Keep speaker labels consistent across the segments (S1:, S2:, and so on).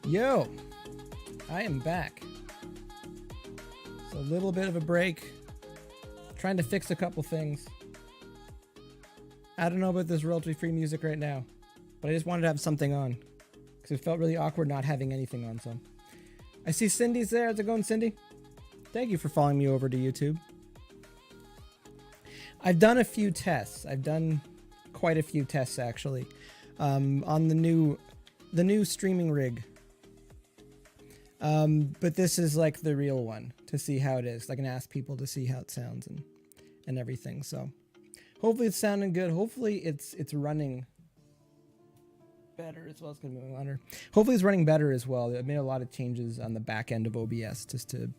S1: Yo, I am back. It's a little bit of a break. Trying to fix a couple things. I don't know about this royalty-free music right now, but I just wanted to have something on because it felt really awkward not having anything on. So I see Cindy's there. How's it going, Cindy? Thank you for following me over to YouTube. I've done a few tests. I've done quite a few tests actually on the new streaming rig. But this is like the real one to see how it is. I can ask people to see how it sounds and everything. So hopefully it's sounding good. Hopefully it's running better as well. It's gonna move on. Hopefully it's running better as well. I made a lot of changes on the back end of OBS just to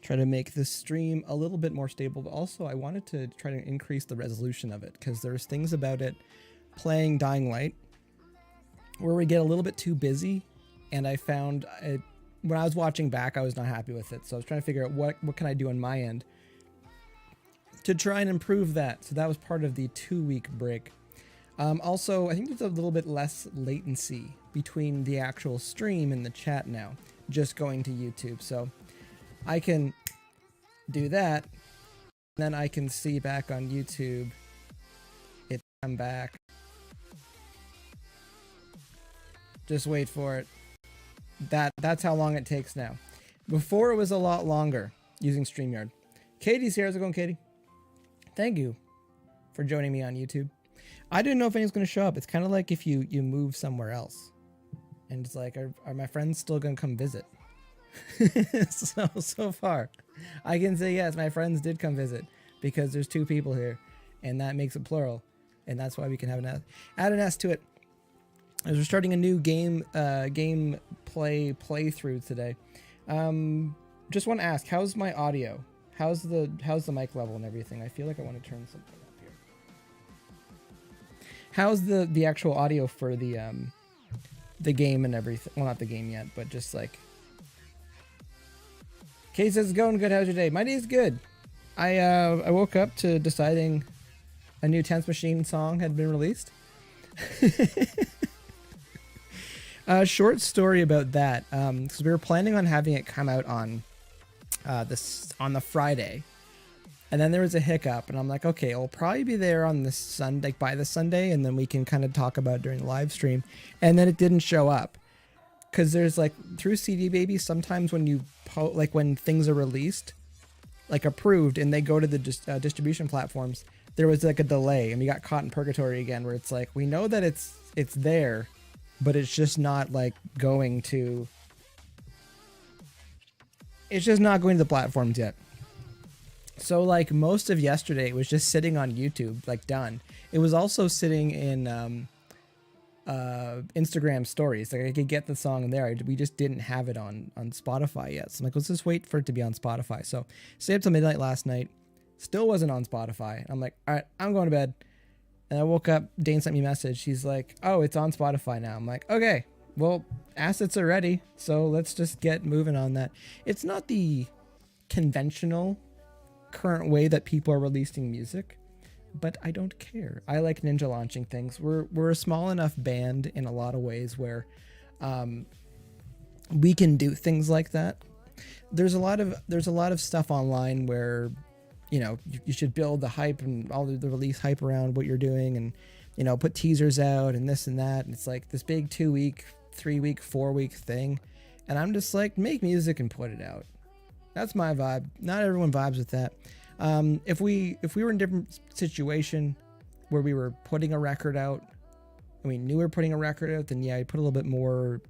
S1: try to make this stream a little bit more stable. But also I wanted to try to increase the resolution of it because there's things about it playing Dying Light where we get a little bit too busy, and I found it. When I was watching back, I was not happy with it. So I was trying to figure out what can I do on my end to try and improve that. So that was part of the 2-week break. Also, I think there's a little bit less latency between the actual stream and the chat now, just going to YouTube. So I can do that. And then I can see back on YouTube. I'm back. Just wait for it. That's how long it takes now. Before it was a lot longer using StreamYard. Katie's here. How's it going, Katie? Thank you for joining me on YouTube. I didn't know if anyone's going to show up. It's kind of like if you move somewhere else. And it's like, are my friends still going to come visit? so far, I can say yes, my friends did come visit because there's 2 people here. And that makes it plural. And that's why we can have add an S to it. As we're starting a new gameplay playthrough today. Just want to ask, how's my audio? How's the mic level and everything? I feel like I want to turn something up here. How's the actual audio for the game and everything? Well, not the game yet, but just like. Kate says it's going good. How's your day? My day's good. I woke up to deciding a new Tense Machine song had been released. A short story about that, because we were planning on having it come out on the Friday, and then there was a hiccup, and I'm like, okay, it'll probably be there on the Sunday, by the Sunday, and then we can kind of talk about it during the live stream. And then it didn't show up, because there's like through CD Baby, sometimes when you like when things are released, like approved, and they go to the distribution platforms, there was like a delay, and we got caught in purgatory again, where it's like we know that it's there. But it's just not like going to. It's just not going to the platforms yet. So like most of yesterday, it was just sitting on YouTube, like done. It was also sitting in Instagram stories. Like I could get the song there. We just didn't have it on Spotify yet. So I'm like, let's just wait for it to be on Spotify. So stayed up till midnight last night. Still wasn't on Spotify. I'm like, all right, I'm going to bed. And I woke up, Dane sent me a message. She's like, oh, it's on Spotify now. I'm like, okay, well, assets are ready. So let's just get moving on that. It's not the conventional current way that people are releasing music, but I don't care. I like ninja launching things. We're a small enough band in a lot of ways where we can do things like that. There's a lot of stuff online where you should build the hype and all the release hype around what you're doing, and put teasers out and this and that, and it's like this big 2-week, 3-week, 4-week thing, and I'm just like, make music and put it out. That's my vibe. Not everyone vibes with that. If we were in a different situation where we were putting a record out and we knew we were putting a record out, then yeah, I'd put a little bit more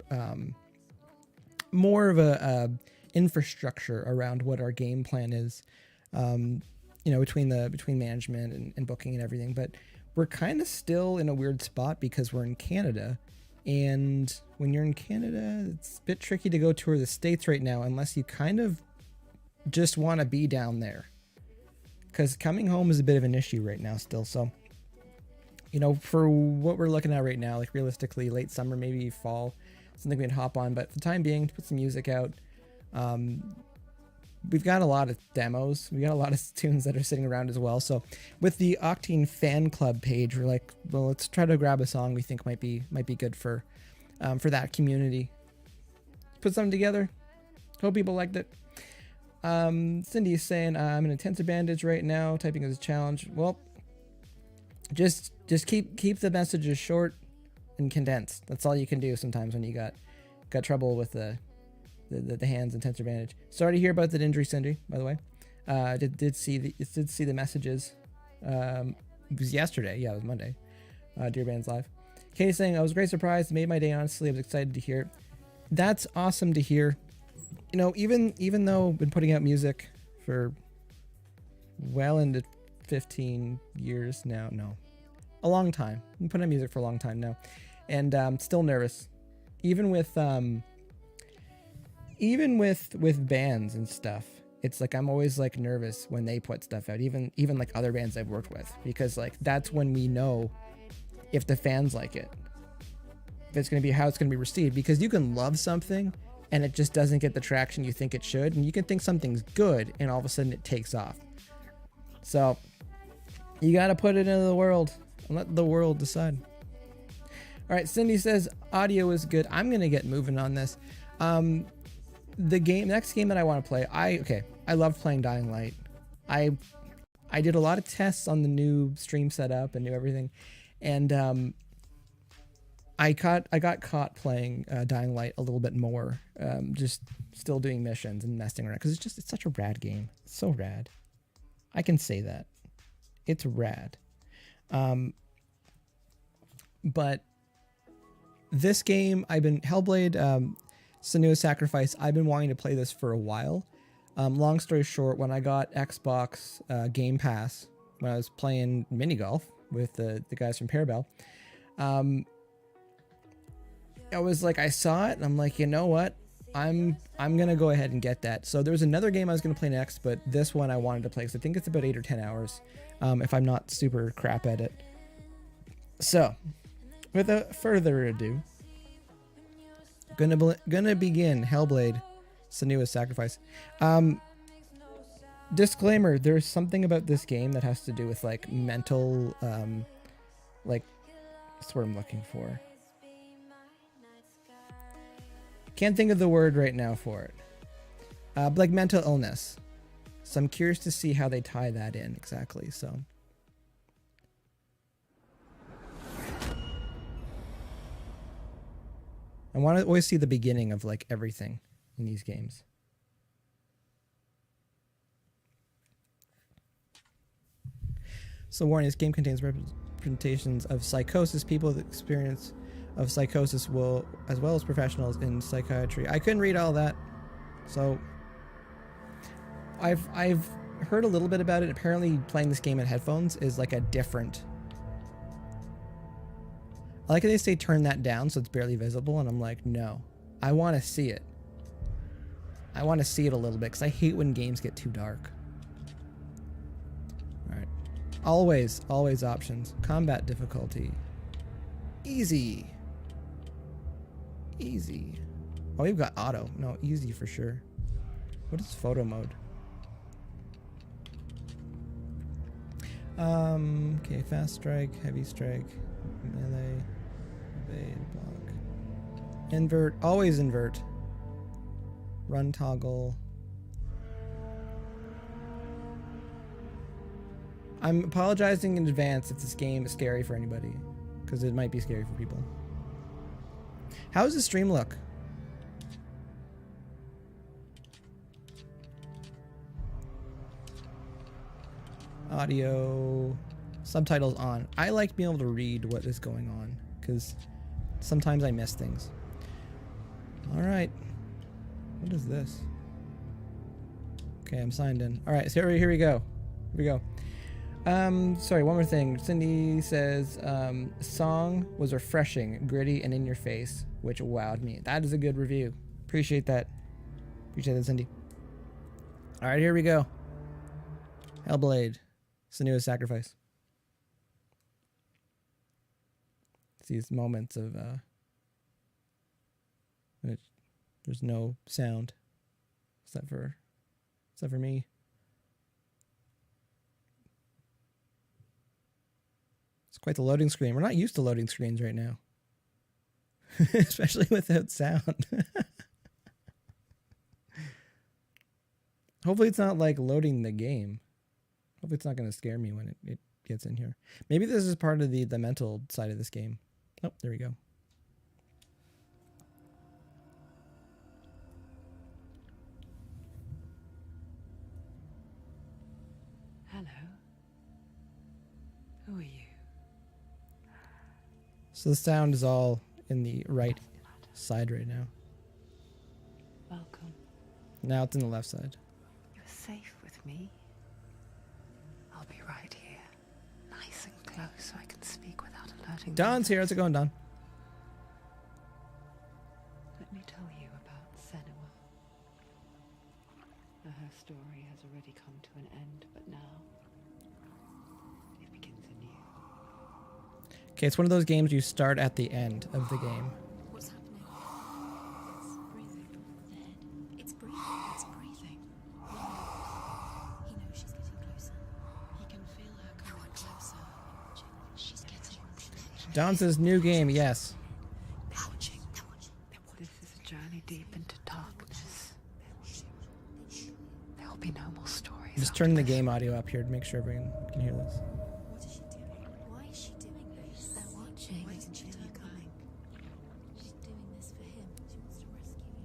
S1: of a infrastructure around what our game plan is. Between management and booking and everything, but we're kind of still in a weird spot because we're in Canada, and when you're in Canada, it's a bit tricky to go tour the States right now unless you kind of just want to be down there, because coming home is a bit of an issue right now still. So, for what we're looking at right now, like realistically, late summer, maybe fall, something we can hop on, but for the time being, to put some music out. We've got a lot of demos. We got a lot of tunes that are sitting around as well. So with the Octane fan club page, we're like, well, let's try to grab a song we think might be good for that community. put something together. Hope people liked it. Cindy is saying, I'm in a tensor bandage right now. Typing is a challenge. Well, just keep the messages short and condensed. That's all you can do sometimes when you got trouble with the hands and tensor bandage. Sorry to hear about that injury, Cindy, by the way. Did see the messages. It was yesterday. Yeah, it was Monday. Dear Bands Live. Katie saying, I was great surprised. It made my day, honestly. I was excited to hear it. That's awesome to hear. You know, even though I've been putting out music for well into 15 years now. No. A long time. I've been putting out music for a long time now. And still nervous. Even with bands and stuff. It's like I'm always like nervous when they put stuff out, even like other bands I've worked with, because like that's when we know if the fans like it, if it's going to be how it's going to be received, because you can love something and it just doesn't get the traction you think it should, and you can think something's good and all of a sudden it takes off. So you got to put it into the world and let the world decide. All right, Cindy says audio is good. I'm going to get moving on this. The next game that I want to play, I love playing Dying Light. I did a lot of tests on the new stream setup and new everything, and I got caught playing Dying Light a little bit more, just still doing missions and messing around, because it's such a rad game. It's so rad. I can say that. It's rad. But this game, Hellblade, Senua's Sacrifice, I've been wanting to play this for a while. Long story short, when I got Xbox Game Pass, when I was playing mini golf with the guys from Parabel, I was like, I saw it and I'm like, you know what? I'm gonna go ahead and get that. So there was another game I was gonna play next, but this one I wanted to play because I think it's about 8 or 10 hours, if I'm not super crap at it. So, without further ado, gonna begin Hellblade, Senua's Sacrifice. Disclaimer: there's something about this game that has to do with like mental, like, that's what I'm looking for. Can't think of the word right now for it. Like mental illness. So I'm curious to see how they tie that in exactly. So. I want to always see the beginning of like everything in these games. So warning, this game contains representations of psychosis. People with experience of psychosis will, as well as professionals in psychiatry. I couldn't read all that. So I've heard a little bit about it. Apparently playing this game in headphones is like a different... I like how they say turn that down so it's barely visible, and I'm like, no. I want to see it. I want to see it a little bit, because I hate when games get too dark. Alright. Always options. Combat difficulty. Easy. Easy. Oh, we've got auto. No, easy for sure. What is photo mode? Okay, fast strike, heavy strike, melee. Block. Invert, always invert. Run toggle. I'm apologizing in advance if this game is scary for anybody, because it might be scary for people. How does the stream look? Audio, subtitles on. I like being able to read what is going on, because sometimes I miss things. All right. What is this? Okay, I'm signed in. All right, so here we go. Here we go. Sorry, one more thing. Cindy says, song was refreshing, gritty, and in your face, which wowed me. That is a good review. Appreciate that. Appreciate that, Cindy. All right, here we go. Hellblade, Senua's Sacrifice. These moments of there's no sound except for me. It's quite the loading screen. We're not used to loading screens right now, especially without sound. Hopefully it's not like loading the game. Hopefully it's not going to scare me when it gets in here. Maybe this is part of the mental side of this game. Oh, there we go.
S2: Hello. Who are you?
S1: So the sound is all in the right side right now.
S2: Welcome.
S1: Now it's in the left side.
S2: You're safe with me. I'll be right here. Nice and close so I can speak without alerting
S1: Don's here. How's it going, Don?
S2: Let me tell you about Senua. Now, her story has already come to an end, but now it begins anew.
S1: Okay, it's one of those games you start at the end of the game.
S3: What's happening? It's breathing. The head. It's breathing. It's breathing. He knows she's getting closer. He can feel her coming closer. She's getting closer.
S1: Don says new game, yes.
S3: They're watching. They're watching. They're watching.
S2: This is a journey deep into darkness. There'll be no more stories.
S1: I'm just turning the game audio up here to make sure everyone can hear this.
S3: What is she doing? Why is she doing this? They're watching. Why isn't she coming? She's doing this for him. She wants to rescue him.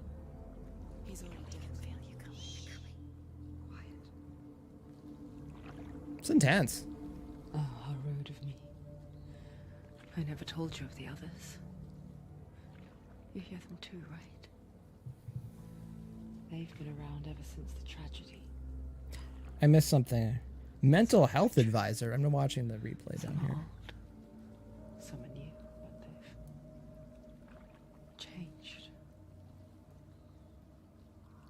S3: He's already dead. I feel you coming. Quiet.
S1: It's intense.
S2: Oh, how rude of me. I never told you of the others. You hear them too, right? They've been around ever since the tragedy.
S1: I missed something. Mental health advisor. I'm watching the replay down
S2: Some
S1: here.
S2: old, some are new, but they've changed.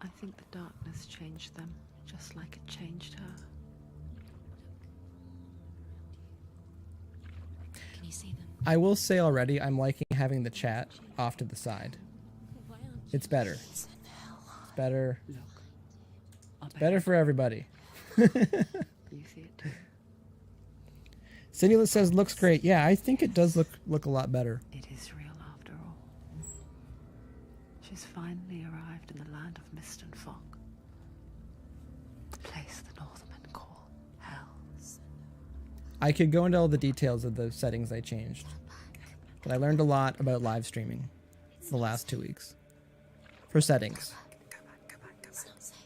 S2: I think the darkness changed them, just like it changed her.
S3: Can you see them?
S1: I will say already, I'm liking having the chat off to the side.
S3: Why aren't you?
S1: It's better.
S3: It's in hell.
S1: It's better.
S2: Look, I'll bet
S1: Better for everybody.
S2: you see it too.
S1: Senua says looks great. Yeah, I think it does look a lot better.
S2: It is real after all. She's finally arrived in the land of mist and fog. The place the Northmen call Hell.
S1: I could go into all the details of the settings I changed, but I learned a lot about live streaming the last 2 weeks. For settings.
S3: It's not safe.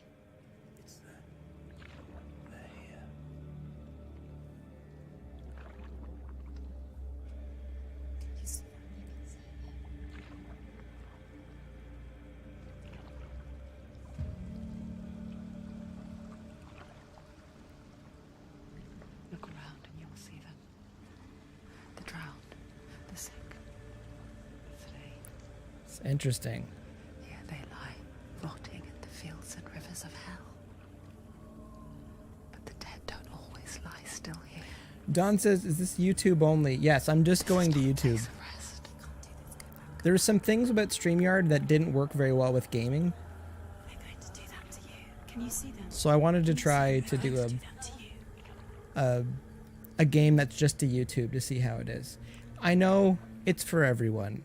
S2: Look around and you'll see them. The drowned, the sick, the slain.
S1: It's interesting.
S2: Here they lie, rotting in the fields and rivers of hell. But the dead don't always lie still here.
S1: Don says, is this YouTube only? Yes, I'm just going to YouTube.
S2: Place of rest.
S1: There were some things about StreamYard that didn't work very well with gaming,
S3: They're going to do that to you. Can you see them?
S1: so I wanted to try to do
S3: Do that to you.
S1: a game that's just to YouTube to see how it is. I know it's for everyone,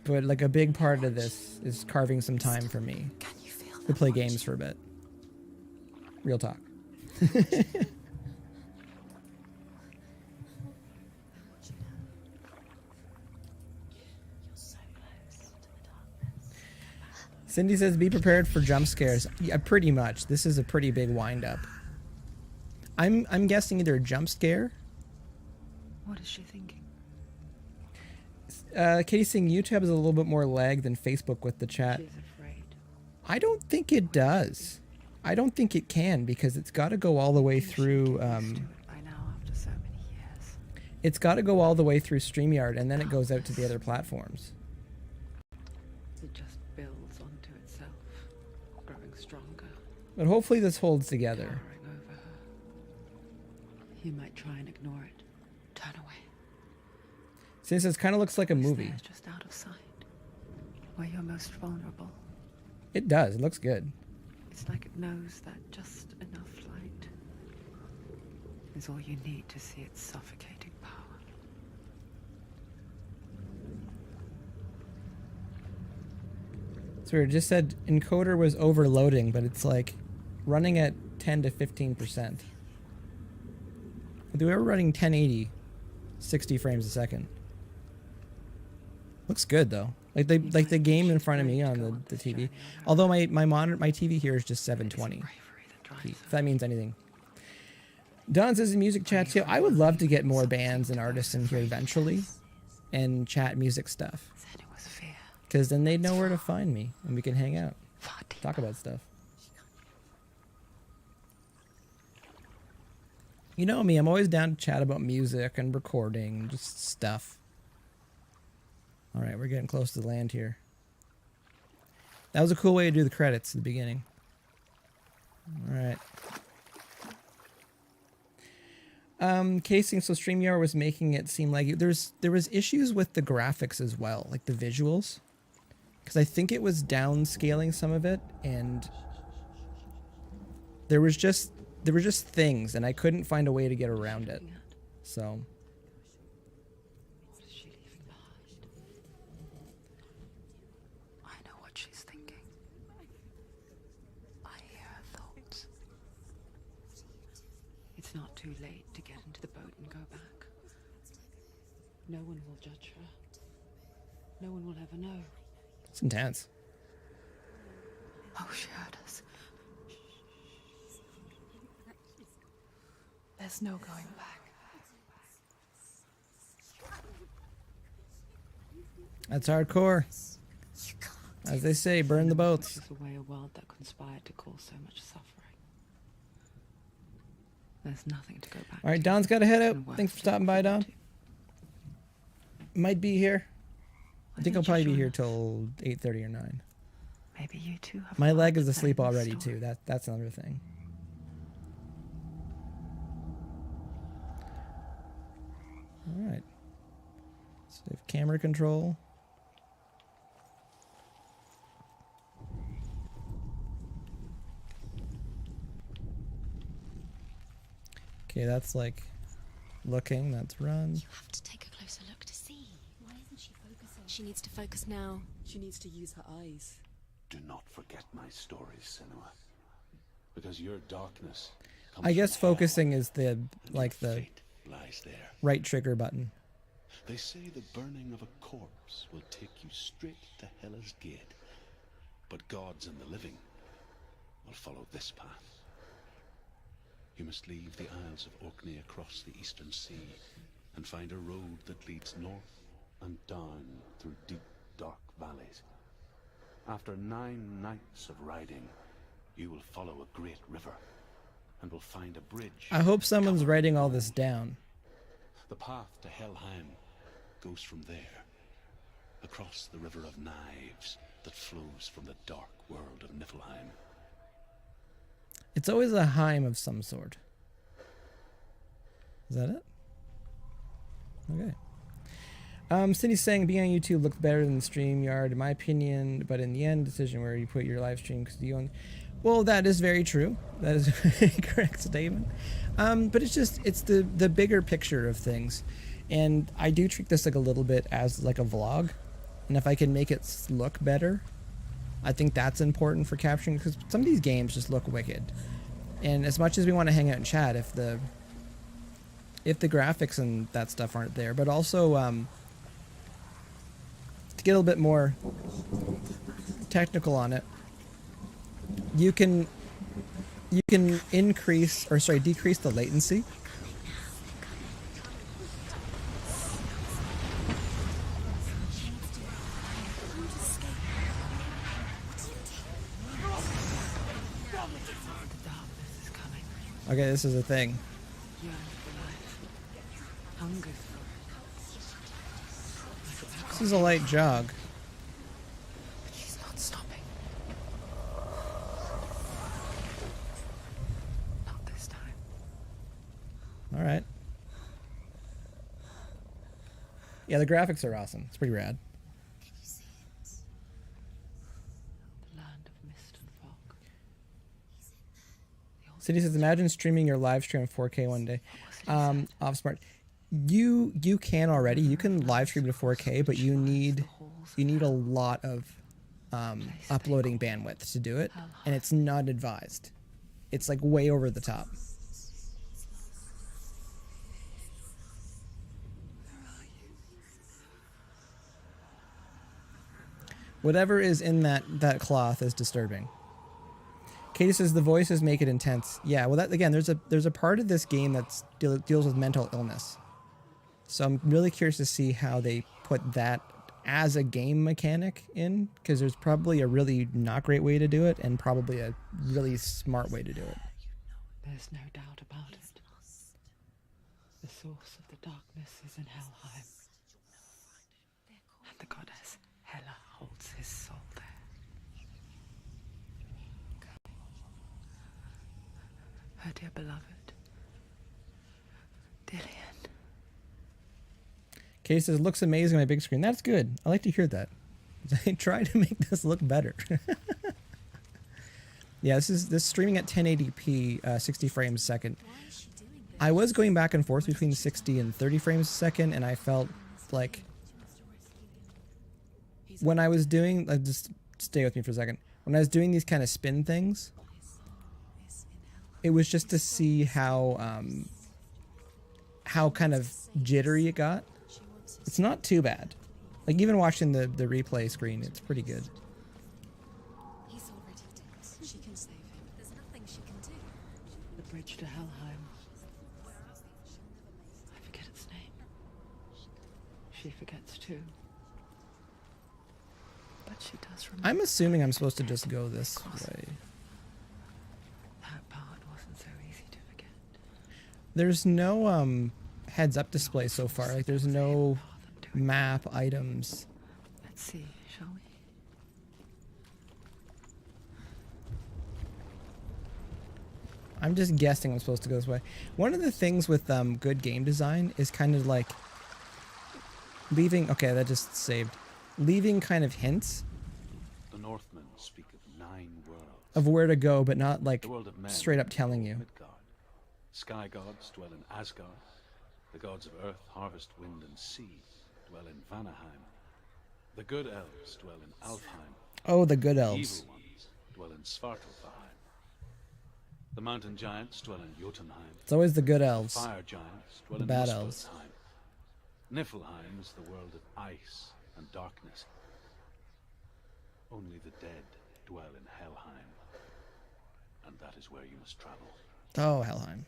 S1: but like a big part of this is carving some time for me
S3: Can you feel
S1: to
S3: them
S1: play
S3: watching?
S1: games for a bit. Real talk.
S3: You're so close to the darkness.
S1: Cindy says, be prepared for jump scares. Yeah, pretty much. This is a pretty big wind up. I'm guessing either a jump scare.
S2: What is she thinking?
S1: Katie's saying YouTube has a little bit more lag than Facebook with the chat.
S2: She's afraid.
S1: I don't think it does. I don't think it can because it's got to go all the way
S2: You should
S1: through.
S2: get used to it by now after so many years.
S1: It's got to go all the way through StreamYard and then it goes out to the other platforms.
S2: It just builds onto itself, growing stronger,
S1: But hopefully this holds together.
S2: towering over her. You might try and ignore it. Turn away.
S1: Since it kind of looks like a
S2: It's
S1: movie.
S2: there, just out of sight, where you're most vulnerable.
S1: It does. It looks good.
S2: It's like it knows that just enough light is all you need to see its suffocating power.
S1: So it just said encoder was overloading, but it's like running at 10 to 15%. They were running 1080, 60 frames a second. Looks good though. Like the game in front of me on the TV. Although my monitor, my TV here is just 720. If that means anything. Don says in music chat too, I would love to get more bands and artists in here eventually and chat music stuff. Because then they'd know where to find me and we can hang out. Talk about stuff. You know me, I'm always down to chat about music and recording, just stuff. Alright, we're getting close to the land here. That was a cool way to do the credits at the beginning. Alright. Casing, so StreamYard was making it seem like there was issues with the graphics as well, like the visuals. Because I think it was downscaling some of it, and there were just things, and I couldn't find a way to get around it. So
S2: What is she leaving behind? I know what she's thinking. I hear her thoughts. It's not too late to get into the boat and go back. No one will judge her. No one will ever know.
S1: it's intense.
S2: Oh, she heard us. There's no going back.
S1: That's hardcore. As they say, burn the boats.
S2: It was away a world that conspired to cause so much suffering. There's nothing to go back to.
S1: Alright, Don's got to head out.
S2: And work
S1: Thanks for
S2: to
S1: stopping by,
S2: look
S1: Don.
S2: forward to.
S1: Might be here. I think I'll
S2: you'll
S1: probably be
S2: join
S1: here
S2: us.
S1: till 8:30 or 9.
S2: Maybe you two have
S1: My
S2: a
S1: leg
S2: part
S1: is
S2: to
S1: asleep
S2: play in the
S1: already
S2: story.
S1: too. That's another thing. Alright. So we have camera control. Okay, that's like looking, that's run.
S3: You have to take a closer look to see. Why isn't she focusing? She needs to focus now.
S4: She needs to use her eyes.
S5: Do not forget my stories, Senua. Because your darkness comes
S1: I guess
S5: from hell,
S1: focusing is the
S5: and
S1: like
S5: your
S1: the
S5: fate lies there.
S1: right trigger button.
S5: They say the burning of a corpse will take you straight to Hela's gate. But gods and the living will follow this path. You must leave the Isles of Orkney across the eastern sea and find a road that leads north and down through deep, dark valleys. After 9 nights of riding, you will follow a great river and will find a bridge.
S1: I hope someone's writing all this down.
S5: The path to Helheim goes from there, across the river of knives that flows from the dark world of Niflheim.
S1: It's always a Heim of some sort. Is that it? Okay. Cindy's saying being on YouTube looks better than StreamYard, in my opinion, but in the end, decision where you put your live stream because you own. Well, that is very true. That is a very correct statement. But it's just the bigger picture of things, and I do treat this like a little bit as like a vlog, and if I can make it look better, I think that's important for capturing because some of these games just look wicked, and as much as we want to hang out and chat, if the graphics and that stuff aren't there, but also to get a little bit more technical on it, you can decrease the latency.
S2: The darkness is coming.
S1: Okay, this is a thing.
S2: Yearns for life. Hungers for it.
S1: This is a light jog.
S2: But she's not stopping. Not this time.
S1: All right. Yeah, the graphics are awesome. It's pretty rad.
S3: Can you see it?
S2: The land of mist and fog. The old
S1: City says, imagine streaming your live stream in 4K one day. Off smart. You can already. You can live stream to 4K, but you need a lot of uploading bandwidth to do it, and it's not advised. it's like way over the top. Whatever is in that cloth is disturbing. Katie says the voices make it intense. Yeah, well, that again, there's a part of this game that's deals with mental illness. So I'm really curious to see how they put that as a game mechanic in, because there's probably a really not great way to do it and probably a really smart way to do it.
S2: There's no doubt about it. The source of the darkness is in Helheim. And the goddess Hela holds his soul there. Her dear beloved, Dillian.
S1: Katie says, looks amazing on my big screen. That's good. I like to hear that. I try to make this look better. Yeah, this streaming at 1080p, 60 frames a second. I was going back and forth between 60 and 30 frames a second, and I felt like when I was doing, just stay with me for a second. When I was doing these kind of spin things, it was just to see how kind of jittery it got. It's not too bad. Like even watching the replay screen, it's pretty good.
S3: He's already dead. She can save him. There's nothing she can do.
S2: The bridge to Helheim. I forget its name. She forgets too. But she does remember.
S1: I'm assuming I'm supposed to just go this way.
S2: That part wasn't so easy to forget.
S1: There's no heads up display so far. Like there's no map items.
S2: Let's see, shall we?
S1: I'm just guessing I'm supposed to go this way. One of the things with good game design is kind of like leaving. Okay, that just saved. Leaving kind of hints
S5: The Northmen speak of 9 worlds.
S1: of where to go, but not like
S5: The world of men,
S1: straight up telling you.
S5: Midgard. Sky gods dwell in Asgard. The gods of earth, harvest, wind, and sea dwell in Vanaheim. The good elves dwell in Alfheim.
S1: Oh, the good
S5: The
S1: elves.
S5: evil ones dwell in Svartalfheim. The mountain giants dwell in Jotunheim.
S1: It's always the good elves.
S5: Fire giants dwell
S1: The
S5: in
S1: bad elves.
S5: Muspelheim. Niflheim is the world of ice and darkness. Only the dead dwell in Helheim. And that is where you must travel.
S1: Oh, Helheim.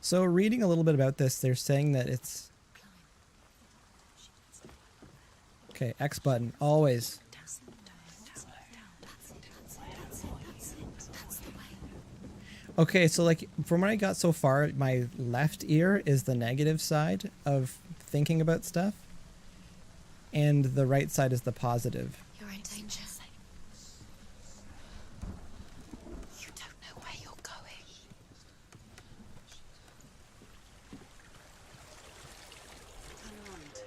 S1: So reading a little bit about this, they're saying that it's... Okay, X button, always. Okay, so like from what I got so far, my left ear is the negative side of thinking about stuff, and the right side is the positive.
S3: You're in danger. You don't know where you're going. Turn around.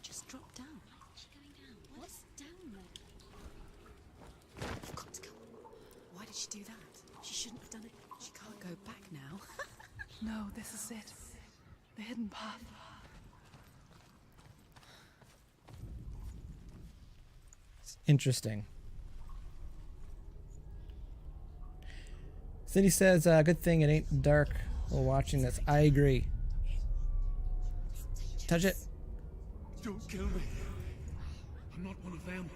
S3: Just drop down. Where's she going down? What's down there? You've got to go. Why did she do that? She shouldn't have done it. She can't go back now.
S2: No, this is it. The hidden path.
S1: Interesting. Cindy says, good thing it ain't dark while watching this. I agree. Touch it.
S6: Don't kill me. I'm not one of them.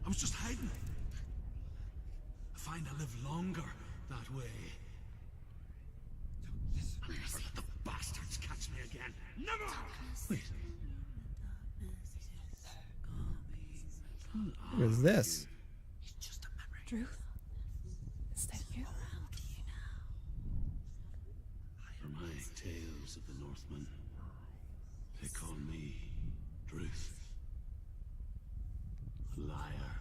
S6: I was just hiding. I find I live longer that way. Never let the bastards catch me again. Never! Wait.
S1: What is this?
S6: Just a memory.
S2: Druth? Is that you?
S6: For my tales of the Northmen, they call me Druth. A liar.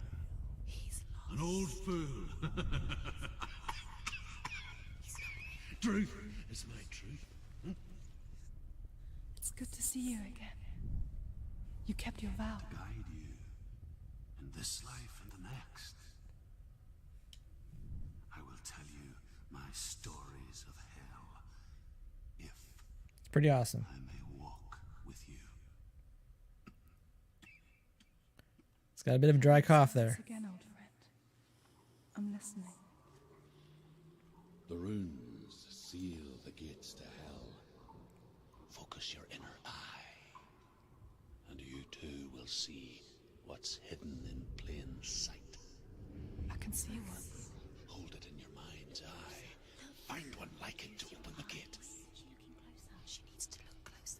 S6: An old fool. Truth is my truth.
S2: It's good to see you again. You kept your vow.
S6: Guide you in this life and the next. I will tell you my stories of hell, if
S1: It's pretty awesome.
S6: I may
S1: Got a bit of a dry cough there.
S7: Again, old friend. I'm listening.
S5: The runes seal the gates to hell. Focus your inner eye, and you too will see what's hidden in plain sight.
S7: I can see one.
S5: Hold it in your mind's eye. Find one like it to open the gate.
S3: She needs to look closer.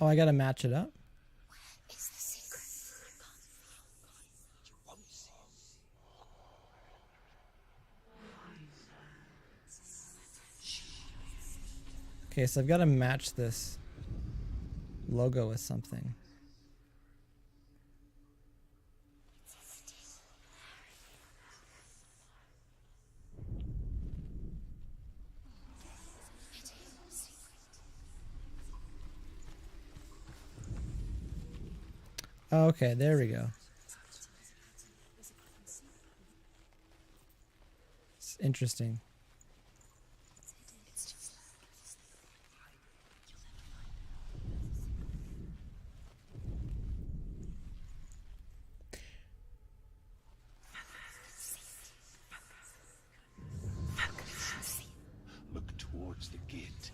S1: Oh, I gotta match it up.
S3: It's the secret.
S1: Okay, so I've got to match this logo with something. Okay, there we go. It's interesting.
S5: Look towards the gate,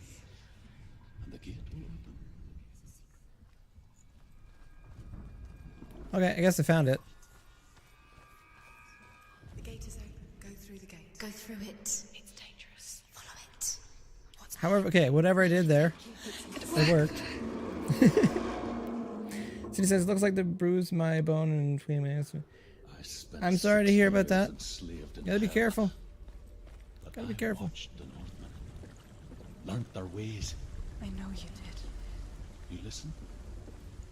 S5: and the gate will open.
S1: Okay, I guess I found it.
S4: The gate is open. Go through the gate.
S3: Go through it. It's dangerous. Follow it.
S1: However, okay, whatever I did there, it worked. So he says, looks like they bruised my bone in between my ass. I'm sorry to hear about that. Gotta be careful. Gotta be careful.
S5: Watched the Northmen, learnt their ways.
S7: I know you did.
S5: You listened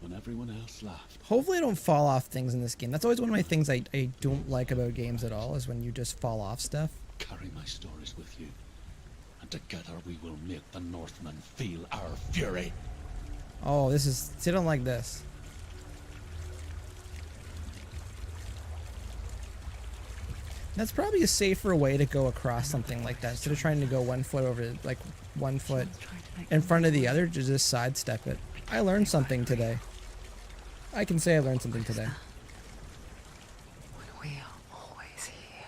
S5: when everyone else laughed.
S1: Hopefully I don't fall off things in this game. That's always one of my things I don't like about games at all, is when you just fall off stuff.
S5: Carry my stories with you, and together we will make the Northmen feel our fury.
S1: Oh, this is... See, I don't like this. That's probably a safer way to go across something like that. Instead of trying to go 1 foot over, like 1 foot in front of the other, to just sidestep it. I learned something today. I can say I learned something today.
S2: We are always here.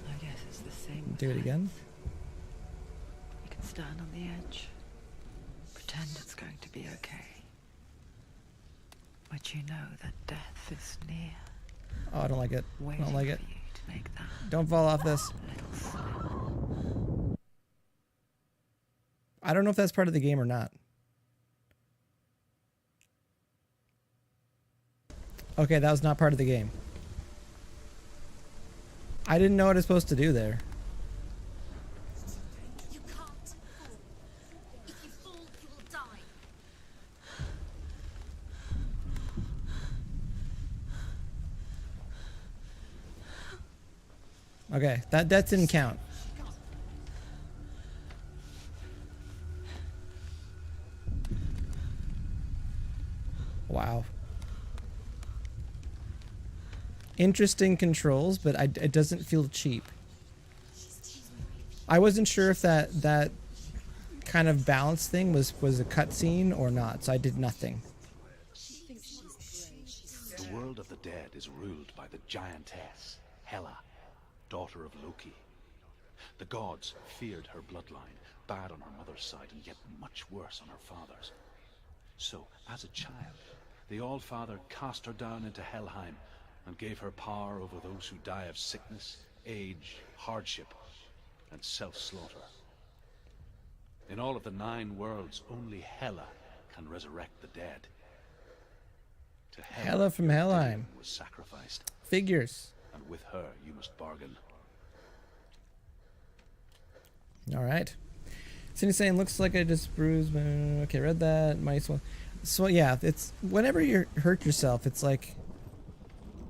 S2: I guess it's the same.
S1: Do it again.
S2: You can stand on the edge, pretend it's going to be okay. But you know that death is near.
S1: Oh, I don't like it. I
S2: Waiting
S1: don't like it.
S2: for you to make that
S1: Don't fall off this.
S2: little slip.
S1: I don't know if that's part of the game or not. Okay, that was not part of the game. I didn't know what I was supposed to do there.
S3: You can't fall. If you fall, you will die.
S1: Okay, that didn't count. Wow. Interesting controls, but it doesn't feel cheap. I wasn't sure if that kind of balance thing was a cutscene or not, so I did nothing.
S5: The world of the dead is ruled by the giantess, Hela, daughter of Loki. The gods feared her bloodline, bad on her mother's side and yet much worse on her father's. So, as a child, the All-Father cast her down into Helheim and gave her power over those who die of sickness, age, hardship, and self-slaughter. In all of the 9 worlds, only Hela can resurrect the dead. To
S1: Hela from Helheim
S5: was sacrificed,
S1: figures.
S5: and with her you must bargain.
S1: All right. Cindy's saying, looks like I just bruised my... Okay, read that. Mice one. So yeah, it's whenever you hurt yourself, it's like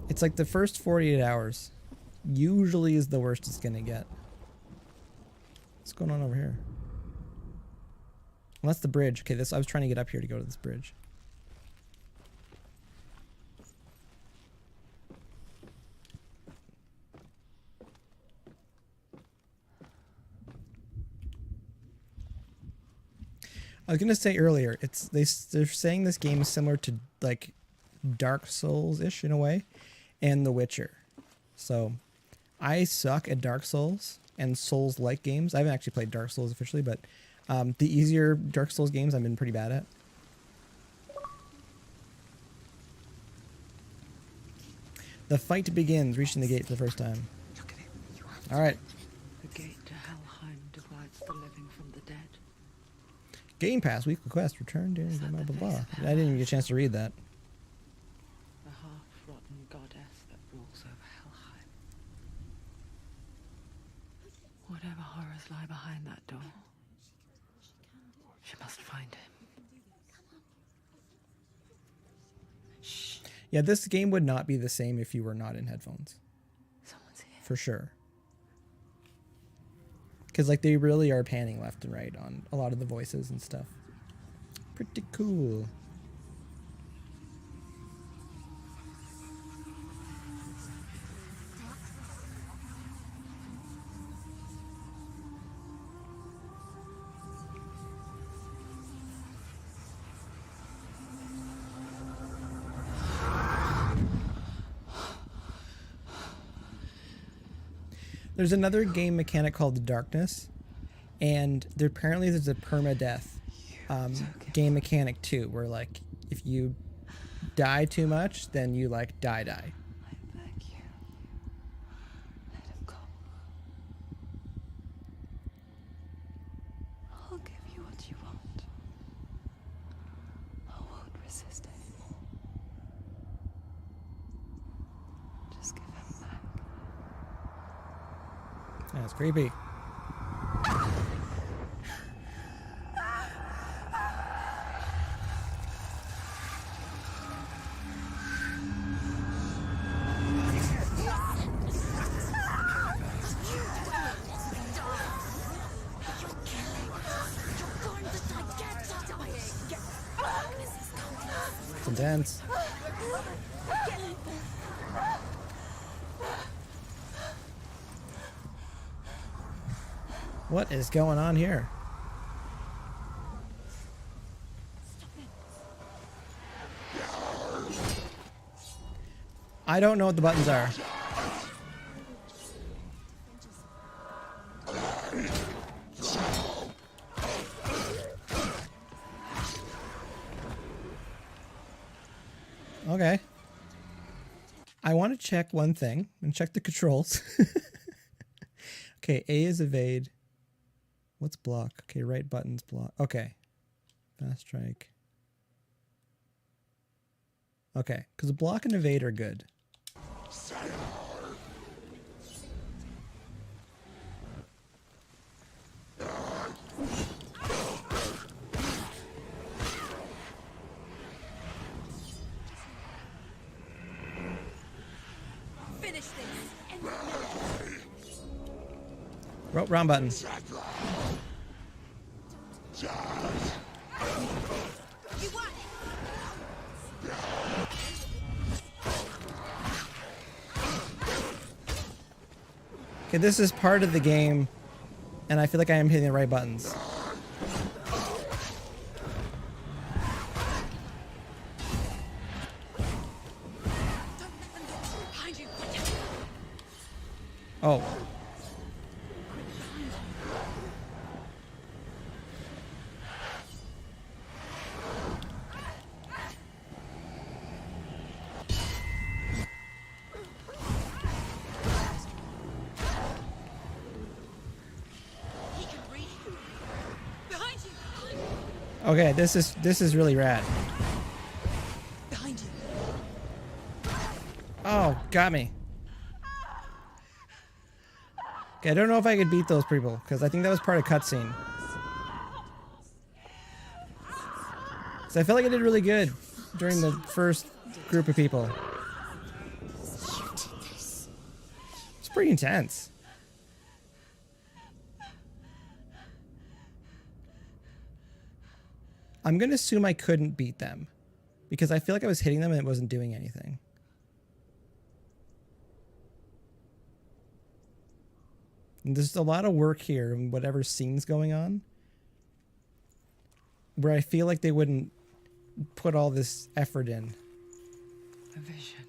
S1: the first 48 hours usually is the worst it's gonna get. What's going on over here? Well, that's the bridge. Okay, I was trying to get up here to go to this bridge. I was gonna say earlier, they're saying this game is similar to like Dark Souls-ish in a way, and The Witcher. So, I suck at Dark Souls and Souls-like games. I haven't actually played Dark Souls officially, but the easier Dark Souls games I've been pretty bad at. The fight begins, reaching the gate for the first time. All right.
S2: The gate to Helheim divides the living from the dead.
S1: Game Pass, weekly quest, return during blah, blah, blah. I didn't even get a chance to read that.
S2: The half-rotten goddess that rules over Helheim. Whatever horrors lie behind that door, she must find him.
S1: Yeah, this game would not be the same if you were not in headphones.
S2: Someone's here.
S1: For sure. Because like they really are panning left and right on a lot of the voices and stuff. Pretty cool. There's another game mechanic called The Darkness, and there's a permadeath game mechanic too, where like if you die too much, then you like die.
S2: I beg you, let him go. I'll give you what you want. I won't resist anymore. Just give him back.
S1: That's creepy. It's intense. What is going on here? I don't know what the buttons are. Okay. I want to check one thing and check the controls. Okay, A is evade. What's block? Okay, right button's block. Okay. Fast strike. Okay, because block and evade are good.
S3: Finish this.
S1: Wrong button.
S3: You want it?
S1: Okay, this is part of the game, and I feel like I am hitting the right buttons.
S3: Behind you.
S1: Oh.
S3: He can read you. Behind you.
S1: Okay, this is really rad.
S3: Behind you.
S1: Oh, got me. Okay, I don't know if I could beat those people, because I think that was part of cutscene. So I felt like I did really good during the first group of people. It's pretty intense. I'm going to assume I couldn't beat them, because I feel like I was hitting them and it wasn't doing anything. And there's a lot of work here in whatever scene's going on. where I feel like they wouldn't put all this effort in.
S2: A vision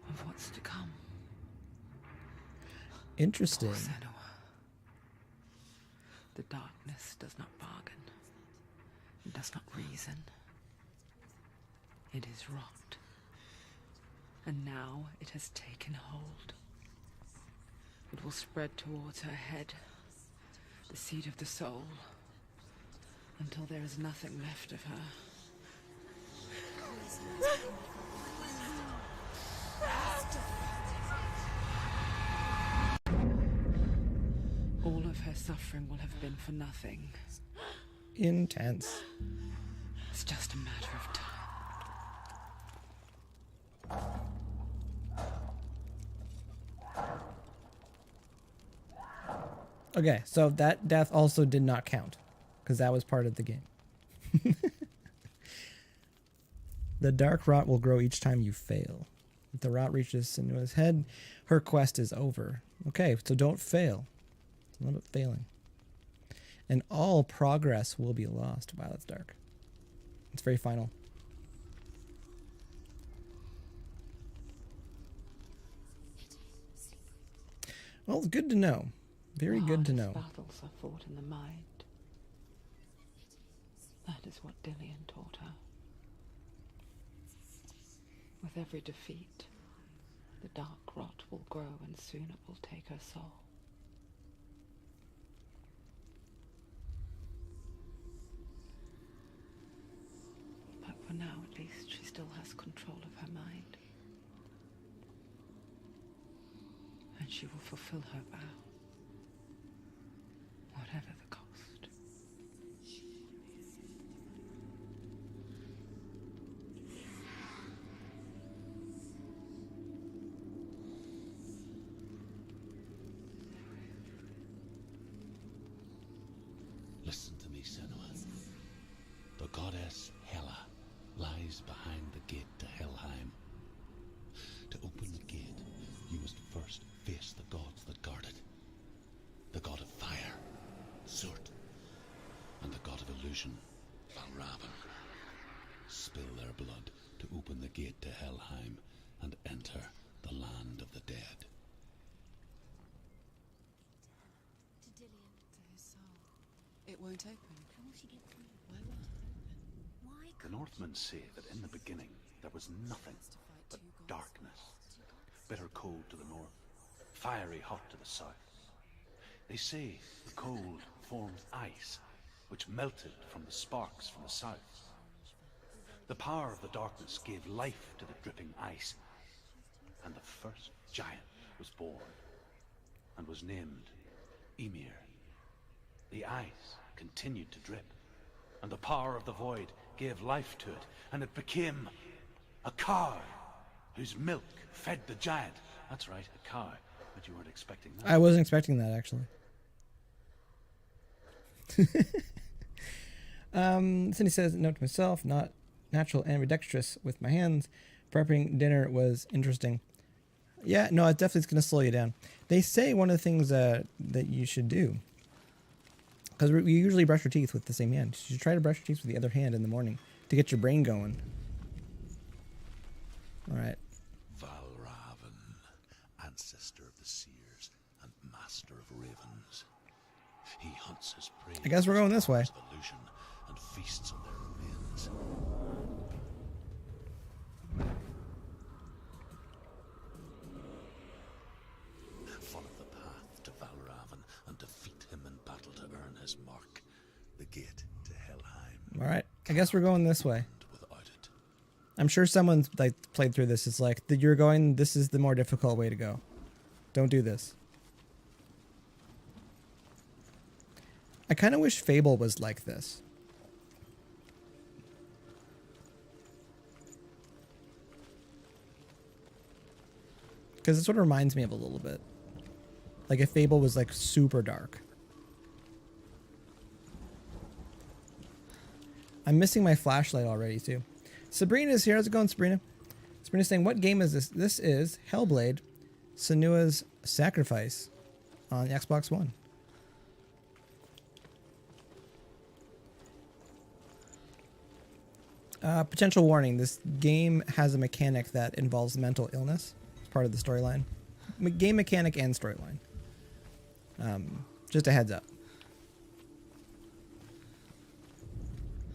S2: of what's to come.
S1: Interesting.
S2: Poor Senua. The darkness does not bargain. It does not reason. It is rot. And now it has taken hold. It will spread towards her head, the seat of the soul, until there is nothing left of her. All of her suffering will have been for nothing.
S1: Intense.
S2: It's just a matter of time.
S1: Okay, so that death also did not count, because that was part of the game. The dark rot will grow each time you fail. If the rot reaches Senua's head, her quest is over. Okay, so don't fail. It's a little bit failing. And all progress will be lost. Violet's dark. It's very final. Well, it's good to know. Very good to
S2: The
S1: know.
S2: hardest battles are fought in the mind. That is what Dillian taught her. With every defeat, the dark rot will grow and soon it will take her soul. But for now, at least, she still has control of her mind. And she will fulfill her vow. Whatever the cost.
S5: Listen to me, Senua. The goddess Hela lies behind the gate to Helheim. To open the gate, you must first face the gods that guard it. The god of fire, Zurt, and the god of illusion, Valravan. Spill their blood to open the gate to Helheim and enter the land of the dead.
S3: To Dillian.
S4: To his soul. It won't open.
S3: How will she get through?
S4: Why won't it open?
S3: Why
S5: The
S3: can't
S5: Northmen say that in the beginning there was nothing
S4: To fight
S5: but
S4: two gods.
S5: darkness. Bitter cold to the north, fiery hot to the south. They say the cold formed ice, which melted from the sparks from the south. The power of the darkness gave life to the dripping ice, and the first giant was born, and was named Ymir. The ice continued to drip, and the power of the void gave life to it, and it became a cow, whose milk fed the giant. That's right, a cow. But you weren't expecting that.
S1: I wasn't expecting that, actually. Cindy says, note to myself, not natural and ambidextrous with my hands. Prepping dinner was interesting. Yeah, no, it definitely is going to slow you down. They say one of the things that you should do, because we usually brush our teeth with the same hand. You should try to brush your teeth with the other hand in the morning to get your brain going. All right.
S6: Valravan, ancestor of the seers and master of ravens. He hunts his prey.
S1: I guess we're going this way.
S6: Of illusion and feasts on their remains. Follow the path to Valravan and defeat him in battle to earn his mark. The gate to Helheim.
S1: All right. I guess we're going this way.
S6: And without it,
S1: I'm sure someone's like played through this. It's like you're going. This is the more difficult way to go. Don't do this. I kind of wish Fable was like this. Because it's what it reminds me of a little bit. Like if Fable was like super dark. I'm missing my flashlight already too. Sabrina's here. How's it going, Sabrina? Sabrina's saying, what game is this? This is Hellblade, Senua's Sacrifice on the Xbox One. Potential warning: this game has a mechanic that involves mental illness. It's part of the storyline. Game mechanic and storyline. Just a heads up.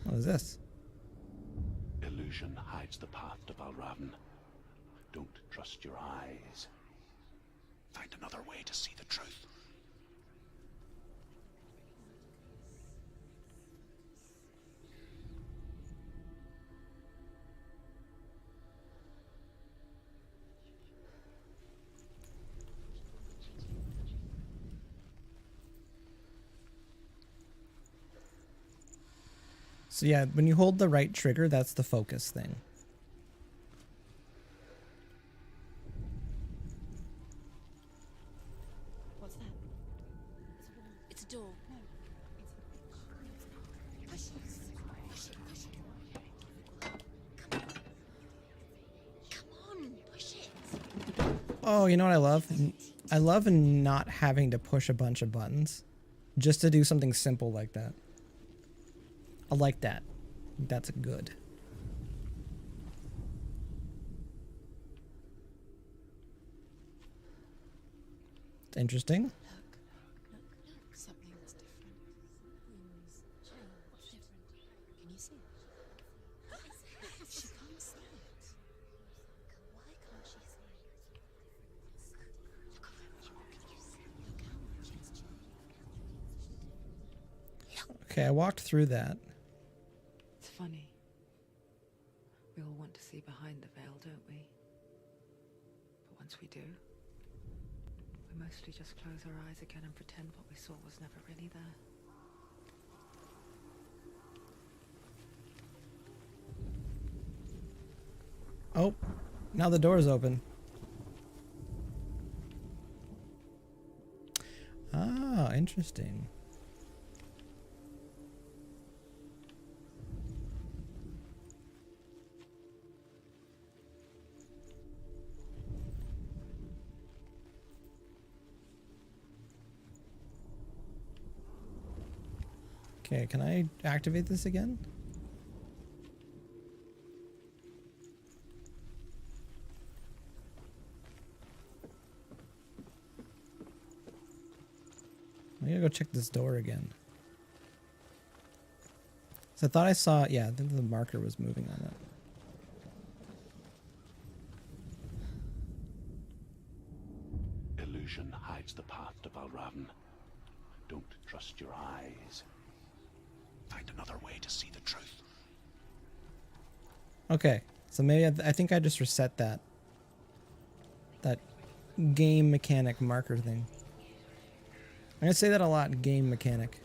S1: What is this?
S5: Illusion hides the path to Valravn. Don't trust your eyes. Find another way to see the truth.
S1: So yeah, when you hold the right trigger, that's the focus thing.
S3: What's that? It's a door. No. Push it. Push it. Push it. Come on, push it.
S1: Oh, you know what I love? I love not having to push a bunch of buttons just to do something simple like that. I like that. That's good. It's interesting.
S3: Look. Something's different. What's different? Can you see it? She can't see it. Why can't she see it? Look around.
S1: Okay, I walked through that.
S2: It's funny. We all want to see behind the veil, don't we? But once we do, we mostly just close our eyes again and pretend what we saw was never really there.
S1: Oh, now the door's open. Ah, interesting. Okay, can I activate this again? I gotta go check this door again. So I thought I saw, yeah, I think the marker was moving on it.
S5: Illusion hides the path to Valravn. Don't trust your eyes. Find another way to see the truth.
S1: Okay, so maybe I think I just reset that game mechanic marker thing. I'm gonna say that a lot, game mechanic.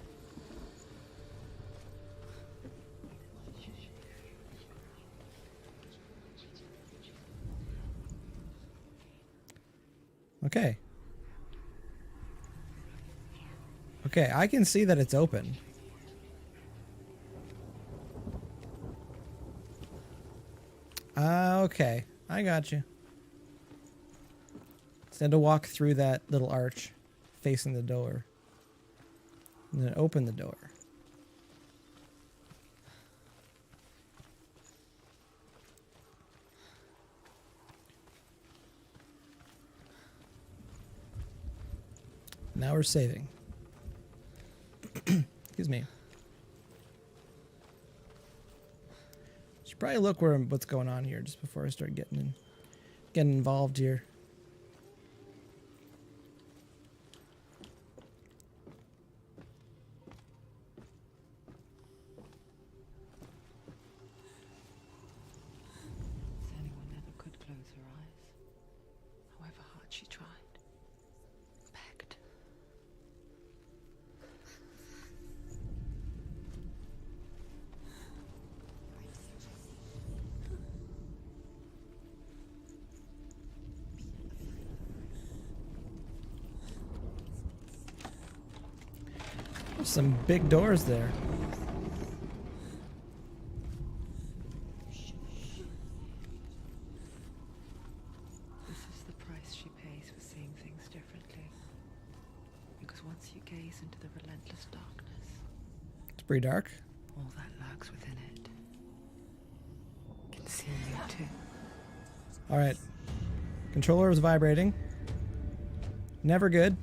S1: Okay. Okay, I can see that it's open. Okay, I got you. So I had to walk through that little arch facing the door. And then open the door. Now we're saving. Excuse me. Should probably look what's going on here just before I start getting involved here.
S2: Senua never could close her eyes, however hard she tried. Begged.
S1: There's some big doors there.
S2: This is the price she pays for seeing things differently. Because once you gaze into the relentless darkness,
S1: It's pretty dark.
S2: all that lurks within it see you too.
S1: All right. Controller is vibrating. Never good.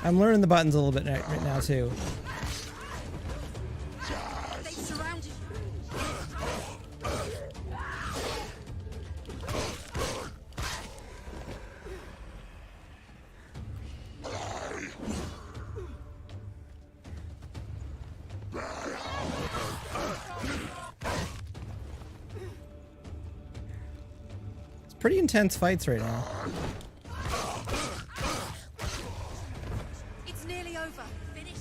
S1: I'm learning the buttons a little bit right now too.
S3: They surrounded you.
S1: It's pretty intense fights right now.
S3: It's nearly over. Finish it.